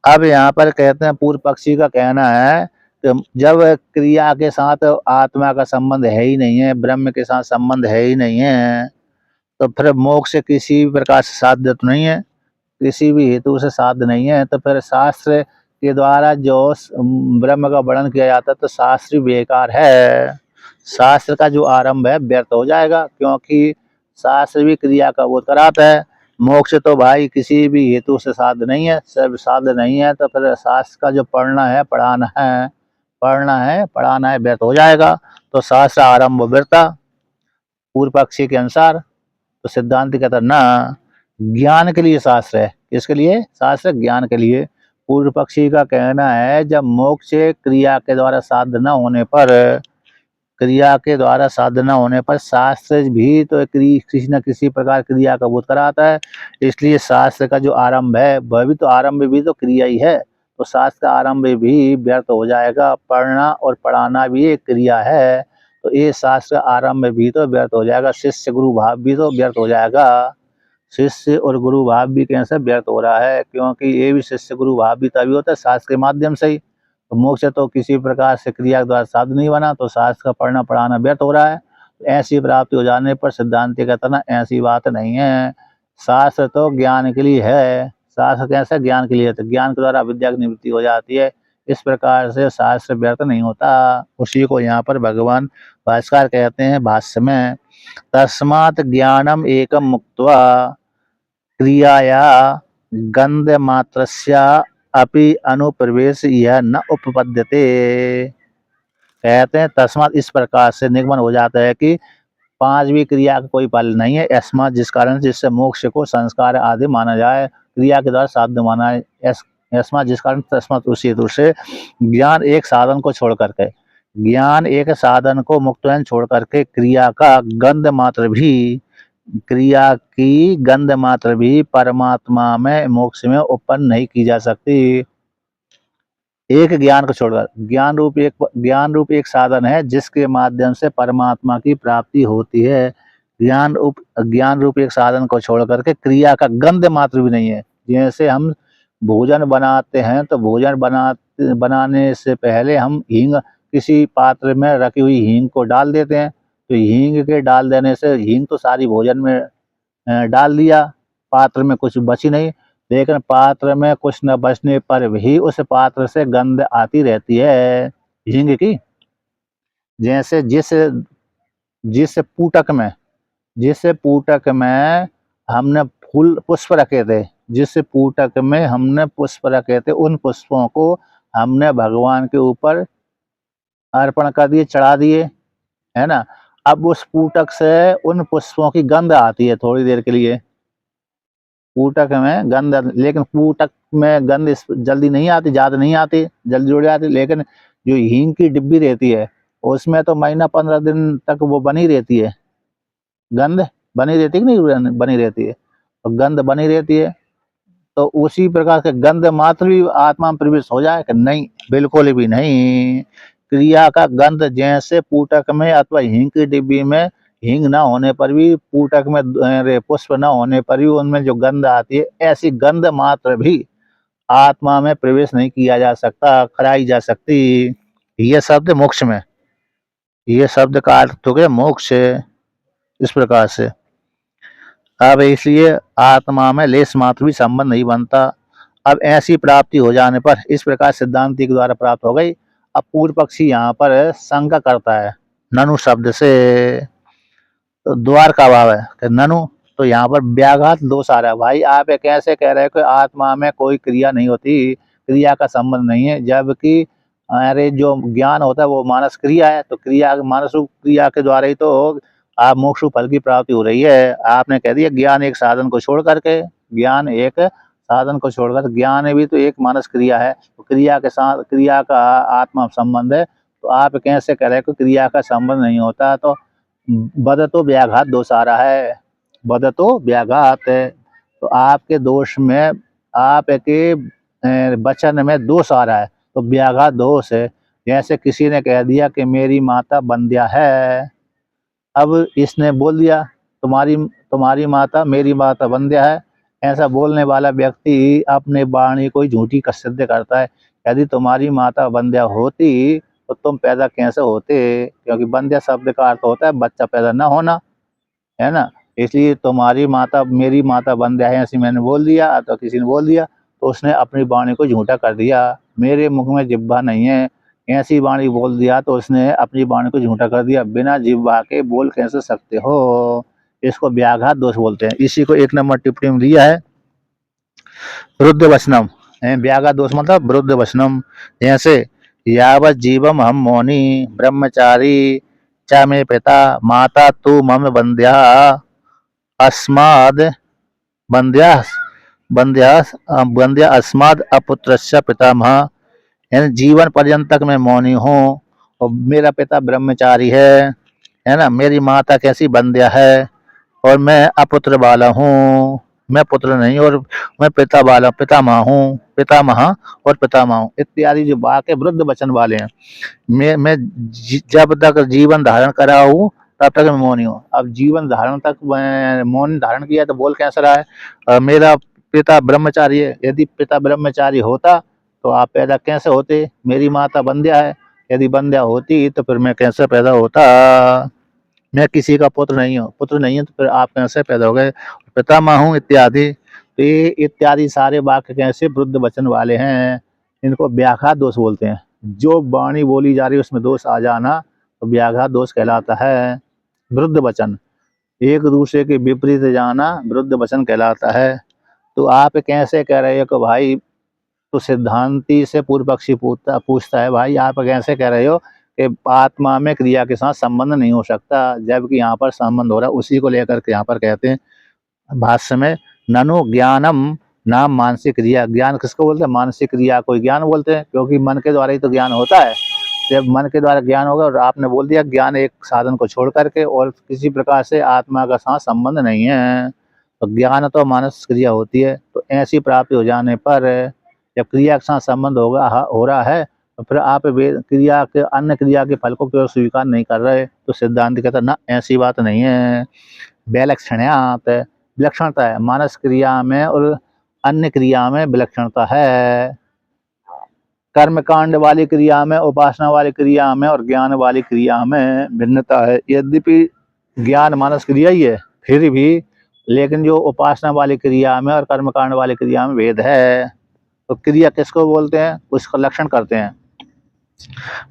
अब यहाँ पर कहते हैं पूर्व पक्षी का कहना है कि जब क्रिया के साथ आत्मा का संबंध है ही नहीं है, ब्रह्म के साथ संबंध है ही नहीं है, तो फिर मोक्ष किसी भी प्रकार से साध्य तो नहीं है, किसी भी हेतु से साध्य नहीं है। तो फिर शास्त्र के द्वारा जो ब्रह्म का वर्णन किया जाता है तो शास्त्र बेकार है, शास्त्र का जो आरंभ है व्यर्थ हो जाएगा, क्योंकि शास्त्र भी क्रिया का बोध कराता है। मोक्ष तो भाई किसी भी हेतु से साध्य नहीं है, सब साध्य नहीं है, तो फिर शास्त्र का जो पढ़ाना है व्यर्थ हो जाएगा। तो शास्त्र आरंभ व्यर्था पूर्व पक्षी के अनुसार। तो सिद्धांत कहता ना, ज्ञान के लिए शास्त्र है। किसके लिए शास्त्र? ज्ञान के लिए। पूर्व पक्षी का कहना है जब मोक्ष क्रिया के द्वारा साध्य न होने पर शास्त्र भी तो किसी न किसी प्रकार क्रिया का बोध कराता है। इसलिए शास्त्र का जो आरंभ है वह भी तो आरंभ भी तो क्रिया ही है, तो शास्त्र का आरंभ भी व्यर्थ हो जाएगा। पढ़ना और पढ़ाना भी एक क्रिया है, तो ये शास्त्र आरंभ भी तो व्यर्थ हो जाएगा, शिष्य गुरु भाव भी तो व्यर्थ हो जाएगा। शिष्य और गुरु भाव भी कैसे व्यर्थ हो रहा है, क्योंकि ये भी शिष्य गुरु भाव भी तभी होता है शास्त्र के माध्यम से ही। तो मोक्ष तो किसी प्रकार से क्रिया के द्वारा साधन नहीं बना, तो शास्त्र का पढ़ना पढ़ाना व्यर्थ हो रहा है। ऐसी प्राप्ति हो जाने पर सिद्धांत कहता ना ऐसी बात नहीं है, शास्त्र तो ज्ञान के लिए है। शास्त्र कैसे ज्ञान के लिए? तो ज्ञान के द्वारा विद्या की निवृत्ति हो जाती है। इस प्रकार से शास्त्र व्यर्थ नहीं होता। उसी को यहाँ पर भगवान भास्कर कहते हैं भाष्य में, तस्मात् ज्ञानम एकम मुक्त्वा क्रियाया गंध मात्रस्या अपि अनुप्रवेश यह न उपपद्यते। कहते हैं तस्मात् इस प्रकार से निगमन हो जाता है कि पांचवी क्रिया का कोई फल नहीं है, अस्मात् जिस कारण जिससे मोक्ष को संस्कार आदि माना जाए, क्रिया के द्वारा साध्य माना है। अस्मात् जिस कारण तस्मात् उसी हेतु से ज्ञान एक साधन को छोड़ करके, ज्ञान एक साधन को मुक्तन छोड़ करके क्रिया की गंध मात्र भी परमात्मा में मोक्ष में उत्पन्न नहीं की जा सकती। एक ज्ञान को छोड़कर ज्ञान रूप एक साधन है जिसके माध्यम से परमात्मा की प्राप्ति होती है। ज्ञान रूप एक साधन को छोड़ करके क्रिया का गंध मात्र भी नहीं है। जैसे हम भोजन बनाते हैं तो भोजन बनाने से पहले हम हींग किसी पात्र में रखी हुई हींग को डाल देते हैं, तो हींग के डाल देने से, हींग तो सारी भोजन में डाल दिया, पात्र में कुछ बची नहीं, लेकिन पात्र में कुछ न बचने पर भी उस पात्र से गंध आती रहती है हींग की। जैसे जिस जिस पूटक में जिस पूटक में हमने फूल पुष्प रखे थे, जिस पूटक में हमने पुष्प रखे थे, उन पुष्पों को हमने भगवान के ऊपर अर्पण कर दिए, चढ़ा दिए, है ना। अब उस पूटक से उन पुष्पों की गंध आती है थोड़ी देर के लिए, पूटक में गंध, लेकिन पूटक में गंध जल्दी नहीं आती, ज़्यादा नहीं आती, जल्दी जुड़ जाती। लेकिन जो हींग की डिब्बी रहती है उसमें तो महीना 15 दिन तक वो बनी रहती है, गंध बनी रहती है कि नहीं बनी रहती है, तो गंध बनी रहती है। तो उसी प्रकार से गंध मात्र भी आत्मा में प्रवेश हो जाए कि नहीं, बिल्कुल भी नहीं। क्रिया का गंध जैसे पूटक में अथवा हींग की डिब्बी में हींग ना होने पर भी, पूटक में पुष्प ना होने पर भी उनमें जो गंध आती है, ऐसी गंध मात्र भी आत्मा में प्रवेश नहीं किया जा सकता, कराई जा सकती। ये शब्द मोक्ष में, ये शब्द का अर्थ हो गया मोक्ष, इस प्रकार से। अब इसलिए आत्मा में लेस मात्र भी संबंध नहीं बनता। अब ऐसी प्राप्ति हो जाने पर, इस प्रकार सिद्धांति के द्वारा प्राप्त हो गई। अब पूर्व पक्षी यहाँ पर शंका करता है ननु शब्द से, तो द्वार का भाव है कि ननु, तो यहाँ पर व्याघात दोष आ रहा है। भाई आप एक ऐसे कह रहे हो कि आत्मा में कोई क्रिया नहीं होती, क्रिया का संबंध नहीं है, जबकि अरे जो ज्ञान होता है वो मानस क्रिया है, तो क्रिया, मानस क्रिया के द्वारा ही तो आप मोक्ष फल की प्राप्ति हो रही है। आपने कह दिया ज्ञान एक साधन को छोड़ करके, ज्ञान एक साधन को छोड़कर, ज्ञान भी तो एक मानस क्रिया है, तो क्रिया के साथ क्रिया का आत्मा संबंध है। तो आप कैसे कह रहे हो कि क्रिया का संबंध नहीं होता, तो बदतो व्याघात दोष आ रहा है, बदतो व्याघात है। तो आपके दोष में, आपके वचन में दोष आ रहा है, तो व्याघात दोष है। जैसे किसी ने कह दिया कि मेरी माता बंध्या है, अब इसने बोल दिया तुम्हारी तुम्हारी माता, मेरी माता बंध्या है। ऐसा बोलने वाला व्यक्ति अपने वाणी को ही झूठी का सिद्ध करता है। यदि तुम्हारी माता बंध्या होती तो तुम पैदा कैसे होते, क्योंकि बंध्या शब्द का अर्थ होता है बच्चा पैदा न होना, है ना। इसलिए तुम्हारी माता, मेरी माता बंध्या है ऐसे मैंने बोल दिया, तो किसी ने बोल दिया, तो उसने अपनी वाणी को झूठा कर दिया। मेरे मुख में जिह्वा नहीं है, ऐसी वाणी बोल दिया, तो उसने अपनी वाणी को झूठा कर दिया। बिना जिह्वा के बोल कैसे सकते हो, इसको व्याघात दोष बोलते हैं। इसी को 1 नंबर टिप्पणी में दिया है विरुद्ध वचनम। व्याघात दोष मतलब विरुद्ध वचनम। जैसे यावत जीवम हम मौनी ब्रह्मचारी च मे पिता माता तू मम बंध्या अस्माद बंध्या बंध्या बंध्या अस्माद अपुत्रस्य पितामह। यानी जीवन पर्यंत तक मैं मौनी हूँ और मेरा पिता ब्रह्मचारी है ना, मेरी माता कैसी बंध्या है और मैं अपुत्र वाला हूँ, मैं पुत्र नहीं, और मैं पिता वाला, पितामह हूँ, पितामह और पितामह हूँ इत्यादि जो वाक्य वृद्ध वचन वाले हैं। मैं जब तक जीवन धारण करा हूँ तब तक मैं मौनी हूँ। अब जीवन धारण तक मैं मौन धारण किया तो बोल कैसा रहा है, मेरा पिता ब्रह्मचारी है। यदि पिता ब्रह्मचारी होता तो आप पैदा कैसे होते, मेरी माता बंध्या है, यदि बंध्या होती तो फिर मैं कैसे पैदा होता, मैं किसी का पुत्र नहीं हूँ, पुत्र नहीं है तो फिर आप कैसे पैदा हो गए, पितामह हूँ इत्यादि। तो ये इत्यादि सारे वाक्य कैसे वृद्ध वचन वाले हैं, इनको व्याघात दोष बोलते हैं। जो वाणी बोली जा रही है उसमें दोष आ जाना तो व्याघात दोष कहलाता है। वृद्ध वचन, एक दूसरे के विपरीत जाना वृद्ध वचन कहलाता है। तो आप कैसे कह रहे हो कि भाई, तो सिद्धांति से पूर्व पक्षी पूछता है भाई आप कैसे कह रहे हो कि आत्मा में क्रिया के साथ संबंध नहीं हो सकता, जबकि यहाँ पर संबंध हो रहा है। उसी को लेकर के यहाँ पर कहते हैं भाष्य में, ननु ज्ञानम नाम मानसिक क्रिया। ज्ञान किसको बोलते हैं, मानसिक क्रिया को ज्ञान बोलते हैं, क्योंकि मन के द्वारा ही तो ज्ञान होता है। जब मन के द्वारा ज्ञान होगा, और आपने बोल दिया ज्ञान एक साधन को छोड़ करके और किसी प्रकार से आत्मा का साथ संबंध नहीं है, तो ज्ञान तो मानस क्रिया होती है। तो ऐसी प्राप्ति हो जाने पर जब क्रिया के साथ संबंध होगा हो रहा है, तो फिर आप क्रिया के अन्य क्रिया के फल को क्यों स्वीकार नहीं कर रहे। तो सिद्धांत कहता ना, ऐसी बात नहीं है। विलक्षणयात, विलक्षणता है मानस क्रिया में और अन्य क्रिया में, विलक्षणता है। कर्मकांड वाली क्रिया में, उपासना वाली क्रिया में और ज्ञान वाली क्रिया में भिन्नता है। यद्यपि ज्ञान मानस क्रिया ही है फिर भी, लेकिन जो उपासना वाली क्रिया में और कर्मकांड वाली क्रिया में भेद है। तो क्रिया किसको बोलते हैं, उसका लक्षण करते हैं।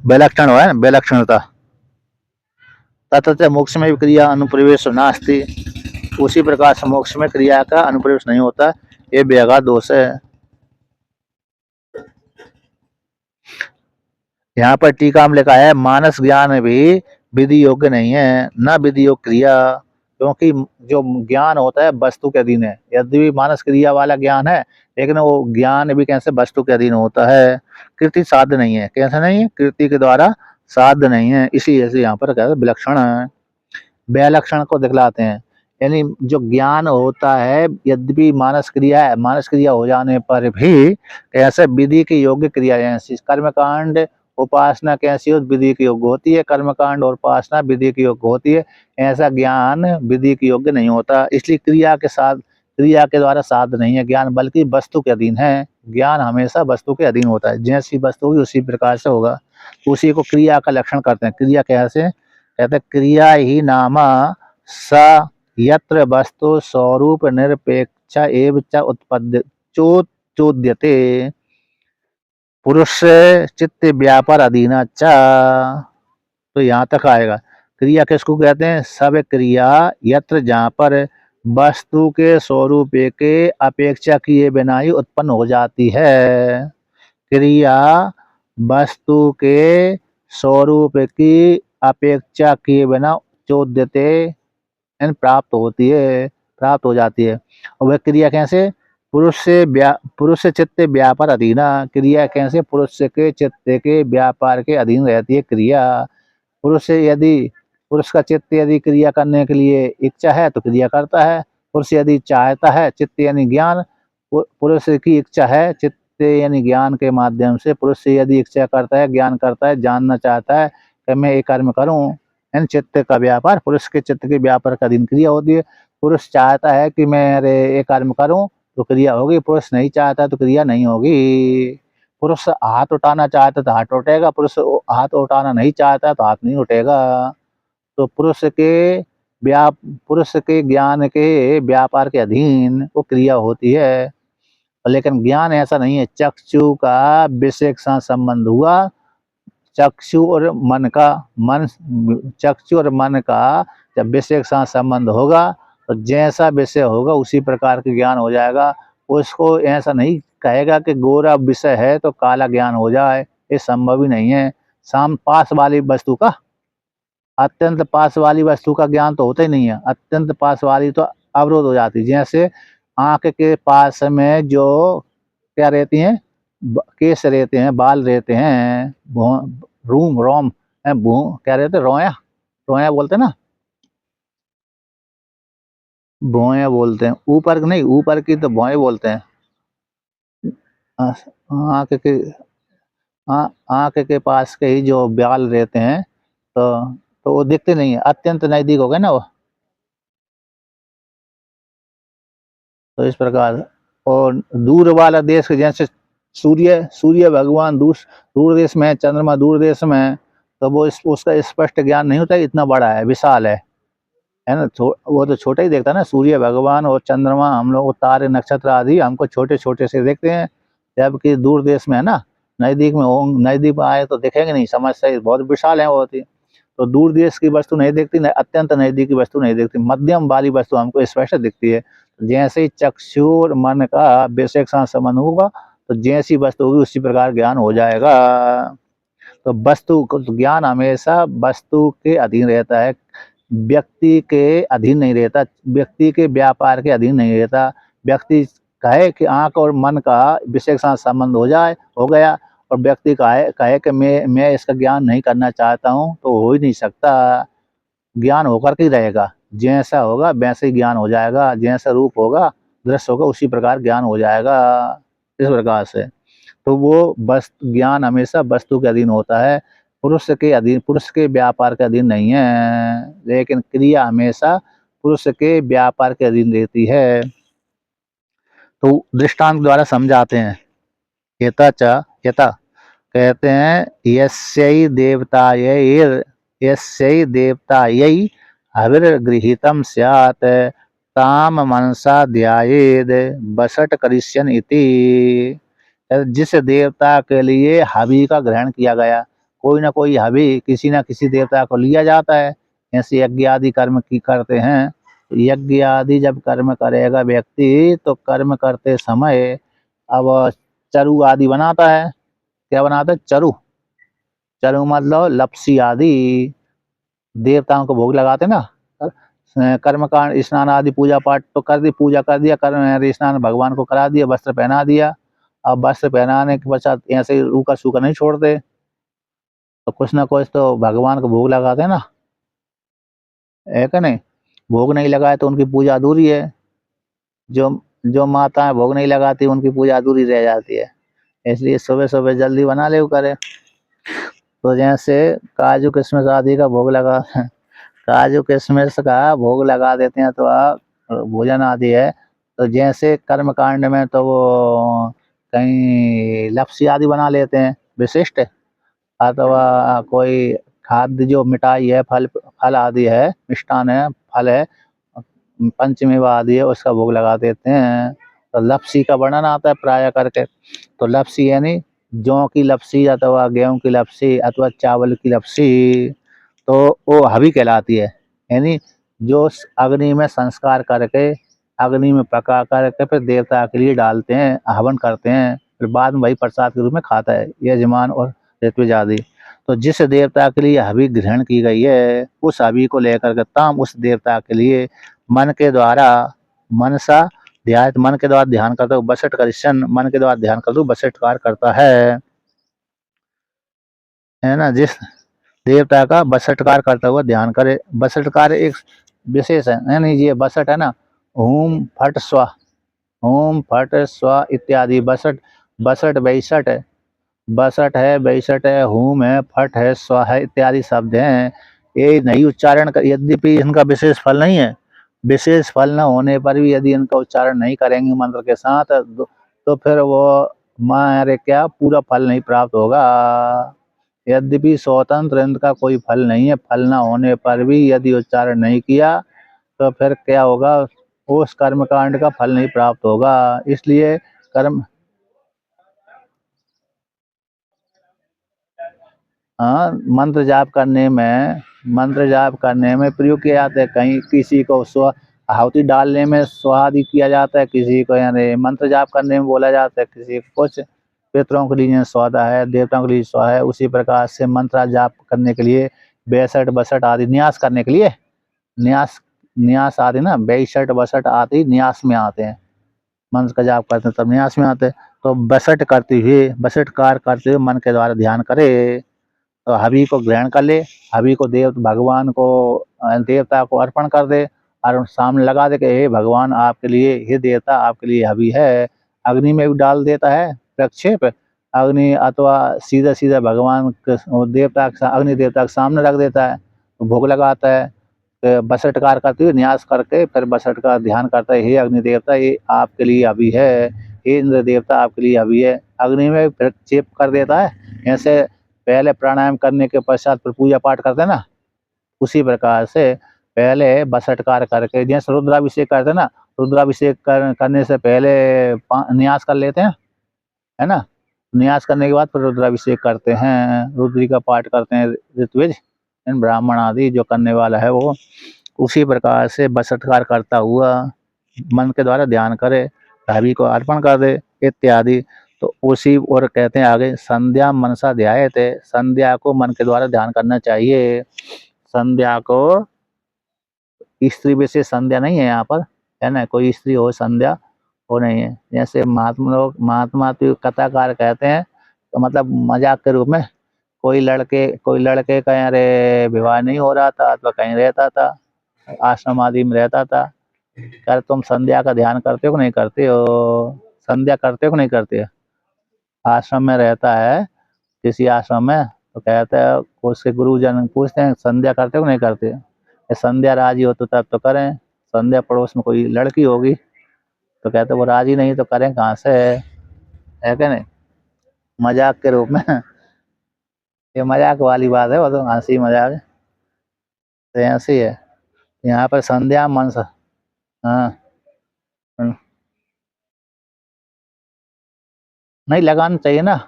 विलक्षण है ना, विलक्षणता। तथा मोक्ष में भी क्रिया अनुप्रवेश नास्ति, उसी प्रकार से मोक्ष में क्रिया का अनुप्रवेश नहीं होता, ये व्याघात दोष है। यहाँ पर टीका में लिखा है मानस ज्ञान भी विधि योग्य नहीं है, न विधि योग्य क्रिया, क्योंकि जो ज्ञान होता है वस्तु के अधीन है। यद्यपि मानस क्रिया वाला ज्ञान है, लेकिन वो ज्ञान भी कैसे वस्तु के अधीन होता है, कृति साध्य नहीं है। कैसे नहीं है, कृति के द्वारा साध्य नहीं है, इसीलिए से यहाँ पर कहते हैं विलक्षण है। विलक्षण को दिखलाते हैं, यानी जो ज्ञान होता है यद्यपि मानस क्रिया है, मानस क्रिया हो जाने पर भी कैसे विधि की योग्य क्रिया है। कर्मकांड उपासना कैसी हो, विधि की योग्य होती है, कर्मकांड और उपासना विधि की योग्य होती है। ऐसा ज्ञान विधि की योग्य नहीं होता, इसलिए क्रिया के साथ, क्रिया के द्वारा साध नहीं है ज्ञान, बल्कि वस्तु के अधीन है। ज्ञान हमेशा वस्तु के अधीन होता है, जैसी वस्तु होगी उसी प्रकार से होगा, उसी को क्रिया का लक्षण करते हैं। क्रिया कैसे कहते, क्रिया ही नामा स यत्र वस्तु स्वरूप निरपेक्ष एव च उत्पद्य चोद्यते पुरुष चित्त व्यापार अधीना च। तो यहाँ तक आएगा। क्रिया किसको कहते हैं, सब क्रिया यत्र जहाँ पर वस्तु के स्वरूप के अपेक्षा किए बिना ही उत्पन्न हो जाती है। क्रिया वस्तु के स्वरूप की अपेक्षा किए बिना चोद्यते प्राप्त होती है, प्राप्त हो जाती है। और वह क्रिया कैसे, पुरुष से चित्त व्यापार अधीना, क्रिया कैसे पुरुष के चित्त के व्यापार के अधीन रहती है क्रिया। पुरुष से यदि, पुरुष का चित्त यदि क्रिया करने के लिए इच्छा है तो क्रिया करता है। पुरुष यदि चाहता है, चित्त यानी ज्ञान, पुरुष की इच्छा है, चित्त यानी ज्ञान के माध्यम से पुरुष से यदि इच्छा करता है, ज्ञान करता है, जानना चाहता है कि मैं ये कर्म करूं, यानी चित्त का व्यापार, पुरुष के चित्त के व्यापार का अधीन क्रिया होती है। पुरुष चाहता है कि मैं अरे ये कर्म करूं तो क्रिया होगी, पुरुष नहीं चाहता तो क्रिया नहीं होगी। पुरुष हाथ उठाना चाहता तो हाथ उठेगा, पुरुष हाथ उठाना नहीं चाहता तो हाथ नहीं उठेगा। तो पुरुष के ज्ञान के व्यापार के अधीन वो क्रिया होती है। लेकिन ज्ञान ऐसा नहीं है। चक्षु का विषय के साथ संबंध हुआ, चक्षु और मन का जब विषय के साथ संबंध होगा तो जैसा विषय होगा उसी प्रकार के ज्ञान हो जाएगा। उसको ऐसा नहीं कहेगा कि गोरा विषय है तो काला ज्ञान हो जाए, ये संभव ही नहीं है। पास वाली वस्तु का, अत्यंत पास वाली वस्तु का ज्ञान तो होता ही नहीं है, अत्यंत पास वाली तो अवरोध हो जाती है। जैसे आंख के पास में जो क्या रहती हैं, केस रहते हैं, बाल रहते हैं, रोम क्या रहते हैं, रोया, रोया बोलते हैं ना, भौया बोलते हैं। ऊपर नहीं, ऊपर की तो भौए बोलते हैं। आंख के आंख के पास के ही जो बाल रहते हैं तो वो दिखते नहीं है, अत्यंत नजदीक हो गए ना वो। तो इस प्रकार, और दूर वाला देश जैसे सूर्य भगवान दूर देश में, चंद्रमा दूर देश में, तो वो उसका स्पष्ट ज्ञान नहीं होता, इतना बड़ा है, विशाल है ना। वो तो छोटा ही देखता है ना, सूर्य भगवान और चंद्रमा, हम लोग तारे नक्षत्र आदि हमको छोटे छोटे से देखते हैं, जबकि दूर देश में है ना, नजदीक में हो, नजदीक में आए तो दिखेंगे नहीं, समस्या बहुत विशाल है वो होती। तो दूर देश की वस्तु नहीं दिखती, अत्यंत नजदीक की वस्तु नहीं दिखती, मध्यम वाली वस्तु हमको स्पष्ट दिखती है। जैसे ही चक्षु और मन का विषय के साथ संबंध होगा तो जैसी वस्तु होगी उसी प्रकार ज्ञान हो जाएगा। तो वस्तु ज्ञान हमेशा वस्तु के अधीन रहता है, व्यक्ति के अधीन नहीं रहता, व्यक्ति के व्यापार के अधीन नहीं रहता। व्यक्ति कहे कि आंख और मन का विषय के साथ संबंध हो गया, और व्यक्ति कहे कि मैं इसका ज्ञान नहीं करना चाहता हूँ, तो हो ही नहीं सकता। ज्ञान होकर के ही रहेगा, जैसा होगा वैसे ही ज्ञान हो जाएगा, जैसा रूप होगा, दृश्य होगा, उसी प्रकार ज्ञान हो जाएगा, इस प्रकार से। तो वो वस्तु ज्ञान हमेशा वस्तु के अधीन होता है, पुरुष के अधीन, पुरुष के व्यापार के अधीन नहीं है। लेकिन क्रिया हमेशा पुरुष के व्यापार के अधीन रहती है। तो दृष्टांत द्वारा समझाते हैं। यथा कहते हैं यस्यै देवतायै हविर्गृहीतं स्यात् ताम मनसा ध्यायेद बसट करिष्यन इति। जिस देवता के लिए हवि का ग्रहण किया गया, कोई ना कोई हवि किसी न किसी देवता को लिया जाता है। ऐसे यज्ञ आदि कर्म की करते हैं। यज्ञ आदि जब कर्म करेगा व्यक्ति तो कर्म करते समय अब चरु आदि बनाता है। क्या बनाता है? चरु। चरु मतलब लपसी आदि देवताओं को भोग लगाते ना। कर्मकांड स्नान आदि पूजा पाठ तो कर दी, पूजा कर दिया, कर्म स्नान भगवान को करा दिया, वस्त्र पहना दिया। अब वस्त्र पहनाने के पश्चात ऐसे रूखा सूखा नहीं छोड़ते, तो कुछ ना कुछ तो भगवान को भोग लगाते हैं ना, है कि नहीं? भोग नहीं लगाए तो उनकी पूजा अधूरी है। जो जो माताएं भोग नहीं लगाती उनकी पूजा अधूरी रह जाती है। इसलिए सुबह सुबह जल्दी बना ले करे। तो जैसे काजू किशमिश आदि का भोग लगा काजू किशमिश का भोग लगा देते हैं तो आप भोजन आदि है। तो जैसे कर्म कांड में तो वो कहीं लपसी आदि बना लेते हैं विशिष्ट, अथवा कोई खाद्य जो मिठाई है, फल फल आदि है, मिष्टान है, फल है, पंचमेवा आदि है, उसका भोग लगा देते हैं। तो लपसी का वर्णन आता है प्राय करके। तो लपसी यानी जौ की लपसी अथवा गेहूं की लपसी अथवा चावल की लपसी, तो वो हवी कहलाती है। यानी जो अग्नि में संस्कार करके अग्नि में पका करके फिर देवता के लिए डालते हैं, हवन करते हैं, फिर बाद में वही प्रसाद के रूप में खाता है यजमान और ऋत्विज आदि। तो जिस देवता के लिए हवि ग्रहण की गई है उस हवि को लेकर के ताम उस देवता के लिए मन के द्वारा मनसा ध्यान, मन के द्वारा ध्यान करता हुआ बसठ करिशन, मन के द्वारा ध्यान करता हुआ बसटकार करता है ना। जिस देवता का बसटकार करता हुआ ध्यान करे। बसटकार एक विशेष है, यानी ये बसट है ना, ओम फट स्वा, ओम फट स्वा इत्यादि बसट, बसट बैसठ है, बसठ है, बैसठ है, हुम है, फट है, स्वा है इत्यादि शब्द हैं। ये नहीं उच्चारण कर, यद्यपि इनका विशेष फल नहीं है, विशेष फल न होने पर भी यदि इनका उच्चारण नहीं करेंगे मंत्र के साथ तो फिर वो मारे क्या पूरा फल नहीं प्राप्त होगा। यद्यपि स्वतंत्र इनका कोई फल नहीं है, फल न होने पर भी यदि उच्चारण नहीं किया तो फिर क्या होगा, उस कर्म कांड का फल नहीं प्राप्त होगा। इसलिए कर्म, हाँ, मंत्र जाप करने में प्रयोग किया जाता है। कहीं किसी को स्व आहुति डालने में स्वादि किया जाता है, किसी को यानी मंत्र जाप करने में बोला जाता है, किसी को कुछ पितरों के लिए स्वादा है, देवताओं के लिए स्वा है। उसी प्रकार से मंत्र जाप करने के लिए बेसठ बसठ आदि न्यास करने के लिए, न्यास न्यास आदि ना, बेसठ बसठ आदि न्यास में आते हैं। मंत्र का जाप करते हैं तब न्यास में आते हैं। तो बसठ करते हुए, बसठ कार करते हुए मन के द्वारा ध्यान करे, तो हवि को ग्रहण कर ले, हवि को देव भगवान को देवता को अर्पण कर दे और सामने लगा दे कि हे भगवान आपके लिए, हे देवता आपके लिए हवि है। अग्नि में भी डाल देता है प्रक्षेप अग्नि, अथवा सीधा सीधा भगवान देवता अग्नि देवता के सामने रख देता है, भोग लगाता है। तो बसटकार करते हुए न्यास करके फिर बसट का ध्यान करता है, हे अग्नि देवता ये आपके लिए अभी है, हे इंद्र देवता आपके लिए अभी है। अग्नि में फिर चेप कर देता है। ऐसे पहले प्राणायाम करने के पश्चात फिर पूजा पाठ करते हैं ना, उसी प्रकार से पहले बसटकार करके जैसे रुद्राभिषेक करते हैं ना, रुद्राभिषेक करने से पहले न्यास कर लेते हैं, है ना। न्यास करने के बाद फिर रुद्राभिषेक करते हैं, रुद्री का पाठ करते हैं ऋत्विज ब्राह्मण आदि जो करने वाला है वो। उसी प्रकार से बसटकार करता हुआ मन के द्वारा ध्यान करे, हवि को अर्पण कर दे इत्यादि। तो उसी और कहते हैं आगे संध्या मनसा ध्यायते, संध्या को मन के द्वारा ध्यान करना चाहिए। संध्या को स्त्री विशेष संध्या नहीं है यहाँ पर, है ना, कोई स्त्री हो संध्या वो नहीं है। जैसे महात्मा लोग, महात्मा तो कथाकार कहते हैं, तो मतलब मजाक के रूप में, कोई लड़के का अरे विवाह नहीं हो रहा था तो कहीं रहता था, आश्रम आदि में रहता था। यार तुम संध्या का ध्यान करते हो कि नहीं करते हो, संध्या करते हो कि नहीं करते हो। आश्रम में रहता है किसी आश्रम में, तो कहता है उसके गुरुजन पूछते हैं संध्या करते हो कि नहीं करते हो। संध्या राजी हो तो तब तो करें, संध्या पड़ोस में कोई लड़की होगी तो कहते वो राजी नहीं तो करें कहाँ से, है क्या नहीं, मजाक के रूप में। ये मजाक वाली बात है, वो तो हंसी मजाक है। तो ऐसी है। यहाँ पर संध्या मन सा। हाँ। नहीं लगाना चाहिए ना।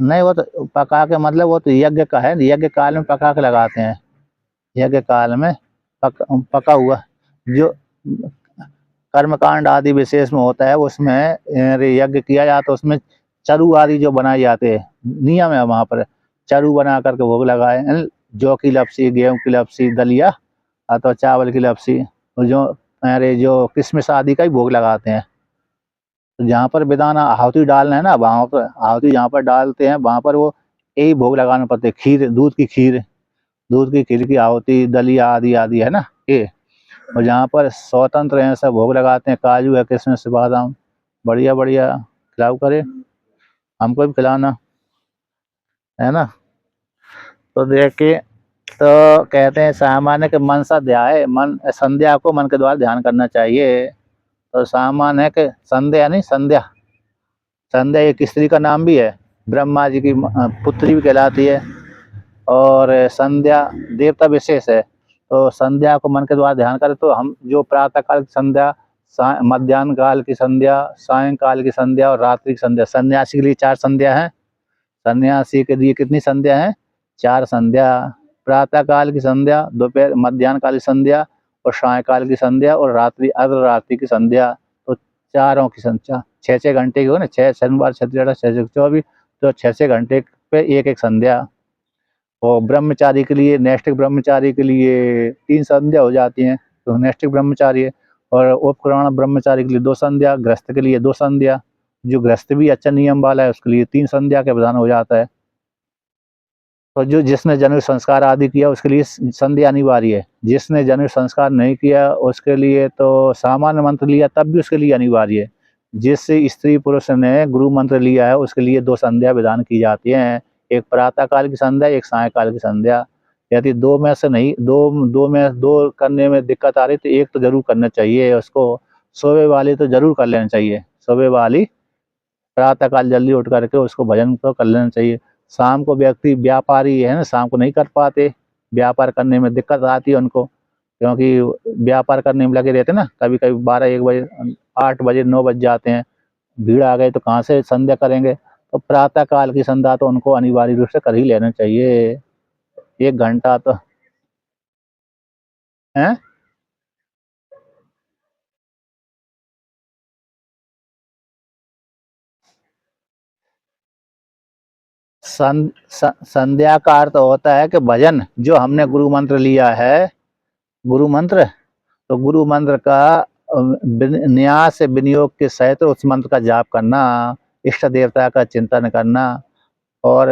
नहीं वो तो पका के मतलब वो तो यज्ञ का है, यज्ञ काल में पका के लगाते हैं। यज्ञ काल में पका हुआ जो कर्मकांड आदि विशेष में होता है उसमें यज्ञ किया जाता है, उसमें चरु आदि जो बनाए जाते हैं, नियम है वहां पर। चरु बना करके भोग लगाए, जौ की लपसी, गेहूं की लपसी, दलिया अथवा चावल की लपसी, और जो अरे जो किशमिश आदि का ही भोग लगाते हैं। तो जहाँ पर विधान आहुति डालना है ना, वहां पर आहुति जहाँ पर डालते हैं वहां पर वो यही भोग लगाना पड़ते हैं। खीर, दूध की खीर की आहुति, दलिया आदि आदि है ना ये। और जहाँ पर स्वतंत्र हैं सब भोग लगाते हैं, काजू है, किशमिश, बादाम, बढ़िया बढ़िया खिलाओ करे, हमको भी खिलाना है ना। तो देखिए, तो कहते हैं सामान्य के मन सा ध्याय, मन संध्या को मन के द्वारा ध्यान करना चाहिए। तो सामान्य के संध्या नहीं, संध्या, संध्या एक स्त्री का नाम भी है, ब्रह्मा जी की पुत्री भी कहलाती है। और संध्या देवता विशेष है। तो संध्या को मन के द्वारा ध्यान करें तो हम जो प्रातः काल की संध्या, मध्याह्न काल की संध्या, सायंकाल की संध्या और रात्रि की संध्या, सन्यासी के लिए 4 संध्या है। सन्यासी के लिए कितनी संध्या है? 4 संध्या। प्रातः काल की संध्या, दोपहर मध्याह्न काल की संध्या और सायंकाल की संध्या और रात्रि अर्धरात्रि की संध्या। तो चारों की संध्या 6-6 घंटे की हो ना, 6 शनिवार, छठ, 6-6-24, तो 6-6 घंटे पे एक एक संध्या। और ब्रह्मचारी के लिए, नैष्ठिक ब्रह्मचारी के लिए 3 संध्या हो जाती हैं, तो नैष्ठिक ब्रह्मचारी है। और उपकरण ब्रह्मचारी के लिए 2 संध्या, गृहस्थ के लिए 2 संध्या। जो गृहस्थ भी अच्छा नियम वाला है उसके लिए 3 संध्या के विधान हो जाता है। तो जो जिसने जन्म संस्कार आदि किया उसके लिए संध्या अनिवार्य है। जिसने जन्म संस्कार नहीं किया उसके लिए तो सामान्य मंत्र लिया तब भी उसके लिए अनिवार्य है। जिस स्त्री पुरुष ने गुरु मंत्र लिया है उसके लिए 2 संध्या विधान की जाती हैं। एक प्रातः काल की संध्या, एक सायंकाल की संध्या। यदि 2 में से नहीं, 2 करने में दिक्कत आ रही तो एक तो जरूर करना चाहिए उसको। सुबह वाली तो जरूर कर लेना चाहिए, सुबह वाली प्रातः काल जल्दी उठ करके उसको भजन तो कर लेना चाहिए। शाम को व्यक्ति व्यापारी है ना, शाम को नहीं कर पाते, व्यापार करने में दिक्कत आती है उनको, क्योंकि व्यापार करने में लगे रहते हैं ना, कभी कभी 12-1 बजे, 8 बजे, 9 बज जाते हैं, भीड़ आ गई तो कहाँ से संध्या करेंगे। तो प्रातः काल की संध्या तो उनको अनिवार्य रूप से कर ही लेना चाहिए, 1 घंटा तो है। संध्या का अर्थ होता है कि भजन, जो हमने गुरु मंत्र लिया है, गुरु मंत्र, तो गुरु मंत्र का न्यास से विनियोग के सहित उस मंत्र का जाप करना, इष्ट देवता का चिंतन करना, और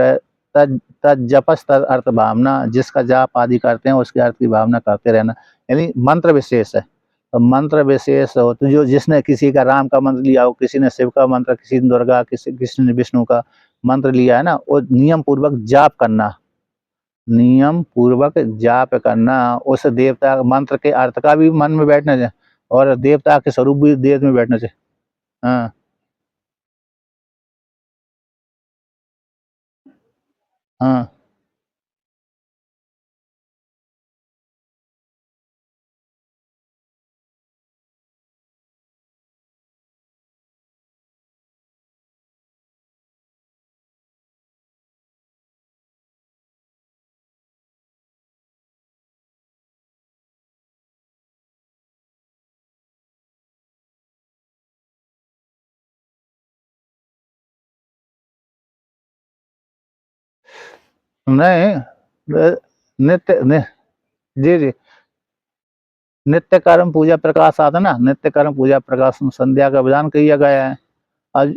तज तज जपस तद अर्थ भावना, जिसका जाप आदि करते हैं उसके अर्थ की भावना करते रहना। यानी मंत्र विशेष है। तो मंत्र विशेष हो तो जो जिसने किसी का राम का मंत्र लिया हो, किसी ने शिव का मंत्र, किसी ने दुर्गा, किसी ने विष्णु का मंत्र लिया है ना, वो नियम पूर्वक जाप करना, नियम पूर्वक जाप करना, उस देवता मंत्र के अर्थ का भी मन में बैठना चाहिए और देवता के स्वरूप भी देह में बैठना चाहिए। हाँ। हाँ। नहीं, नित्य जी जी, नित्य कर्म पूजा प्रकाश साधना, नित्य कर्म पूजा प्रकाश में संध्या का विधान किया गया है। आज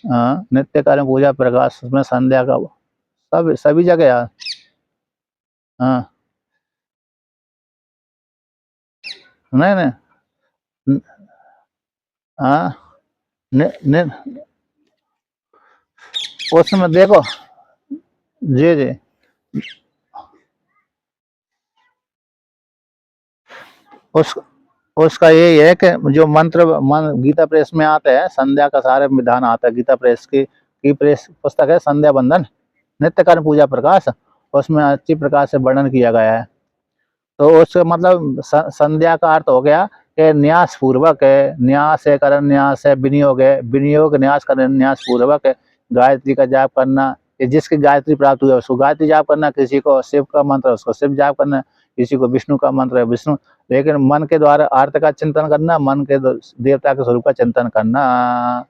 हाँ, नित्य कर्म पूजा प्रकाश में संध्या का सब सभी जगह है। हाँ। नहीं नहीं। हाँ। नि, नि, उसमें देखो, जी जी, उस उसका यही है कि जो मंत्र गीता प्रेस में आता है, संध्या का सारे विधान आता है गीता प्रेस की। की पुस्तक है संध्या बंधन नित्य कर्म पूजा प्रकाश, उसमें अच्छी प्रकार से वर्णन किया गया है। तो उसका मतलब संध्या का अर्थ हो गया कि न्यास पूर्वक है, न्यास है करण न्यास है, विनियोग है, विनियोग न्यास करण न्यास पूर्वक है गायत्री का जाप करना। जिसकी गायत्री प्राप्त हुई है उसको गायत्री जाप करना, किसी को शिव का मंत्र है उसको शिव जाप करना, किसी को विष्णु का मंत्र है विष्णु, लेकिन मन के द्वारा अर्थ का चिंतन करना, मन के देवता के स्वरूप का चिंतन करना।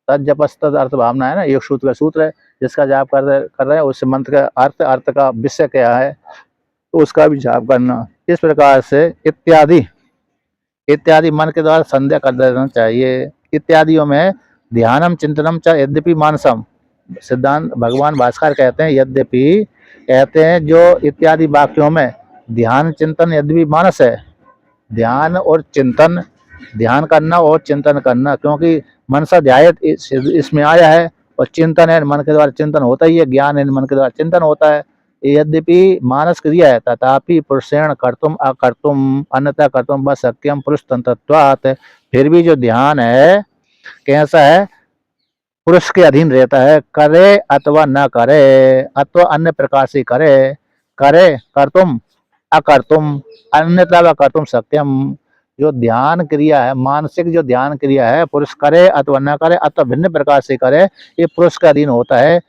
तद अर्थ भावना है ना, एक सूत्र का सूत्र है, जिसका जाप कर रहे हैं उस मंत्र का अर्थ का विषय क्या है तो उसका भी जाप करना। इस प्रकार से इत्यादि मन के द्वारा संध्या कर देना चाहिए। इत्यादियों में ध्यानम चिंतनम च यद्यपि मानसम, सिद्धांत भगवान भास्कर कहते हैं यद्यपि, कहते हैं जो इत्यादि वाक्यों में ध्यान चिंतन यद्यपि मानस है, ध्यान और चिंतन, ध्यान करना और चिंतन करना, क्योंकि मनसा ध्यायत इसमें आया है, और चिंतन है मन के द्वारा चिंतन होता ही है, ज्ञान है मन के द्वारा चिंतन होता है। यद्यपि मानस क्रिया है तथापि पुरुषेण कर्तुम अकर्तुम अन्यथा कर्तुम बस सक्यम पुरुष तंत्रत्वात्, फिर भी जो ध्यान है कैसा है, पुरुष के अधीन रहता है, करे अथवा न करे, अथवा अन्य प्रकार से करे, करे कर्तुम अकर्तुम अन्यथा व कर्तुम सत्यम। जो ध्यान क्रिया है, मानसिक जो ध्यान क्रिया है, पुरुष करे अथवा न करे अथवा भिन्न प्रकार से करे, ये पुरुष के अधीन होता है,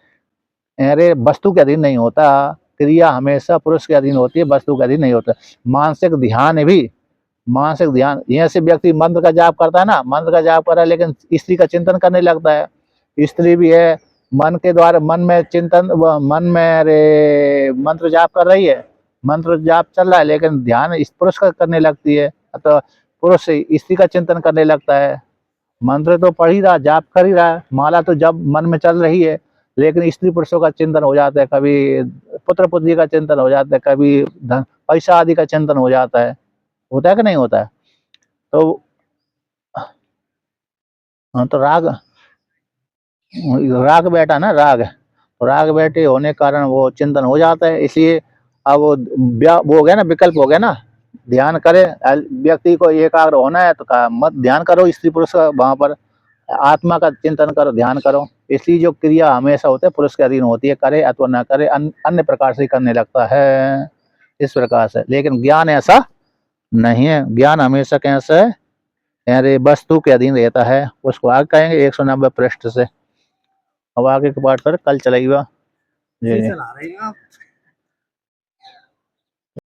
अरे वस्तु के अधीन नहीं होता। क्रिया हमेशा पुरुष के अधीन होती है, वस्तु के अधीन नहीं होता। मानसिक ध्यान भी, मानसिक ध्यान यहाँ से व्यक्ति मंत्र का जाप करता है ना, मंत्र का जाप कर रहा है लेकिन स्त्री का चिंतन करने लगता है, स्त्री भी है मन के द्वारा, मन में चिंतन, मन में अरे मंत्र जाप कर रही है, मंत्र जाप चल रहा है लेकिन ध्यान इस पुरुष का करने लगती है, तो पुरुष स्त्री का चिंतन करने लगता है। मंत्र तो पढ़ ही रहा, जाप कर ही रहा है, माला तो जब मन में चल रही है, लेकिन स्त्री पुरुषों का चिंतन हो जाता है, कभी पुत्र पुत्री का चिंतन हो जाता है, कभी धन पैसा आदि का चिंतन हो जाता है, होता है कि नहीं होता है। तो हाँ, तो राग बैठा ना, राग बैठे होने के कारण वो चिंतन हो जाता है, इसलिए अब वो हो गया ना, विकल्प हो गया ना, ध्यान करे व्यक्ति को एकाग्र होना है तो कहा मत ध्यान करो स्त्री पुरुष का, वहां पर आत्मा का चिंतन करो, ध्यान करो। इसलिए जो क्रिया हमेशा होती है पुरुष के अधीन होती है, करे अथवा न करे अन्य प्रकार से करने लगता है, इस प्रकार से। लेकिन ज्ञान ऐसा नहीं है, ज्ञान हमेशा कैसा है, अरे वस्तु के अधीन रहता है। उसको आगे कहेंगे 190 पृष्ठ से, अब आगे के पाठ पर कल चलेगा। जी। चला रहे हैं आप।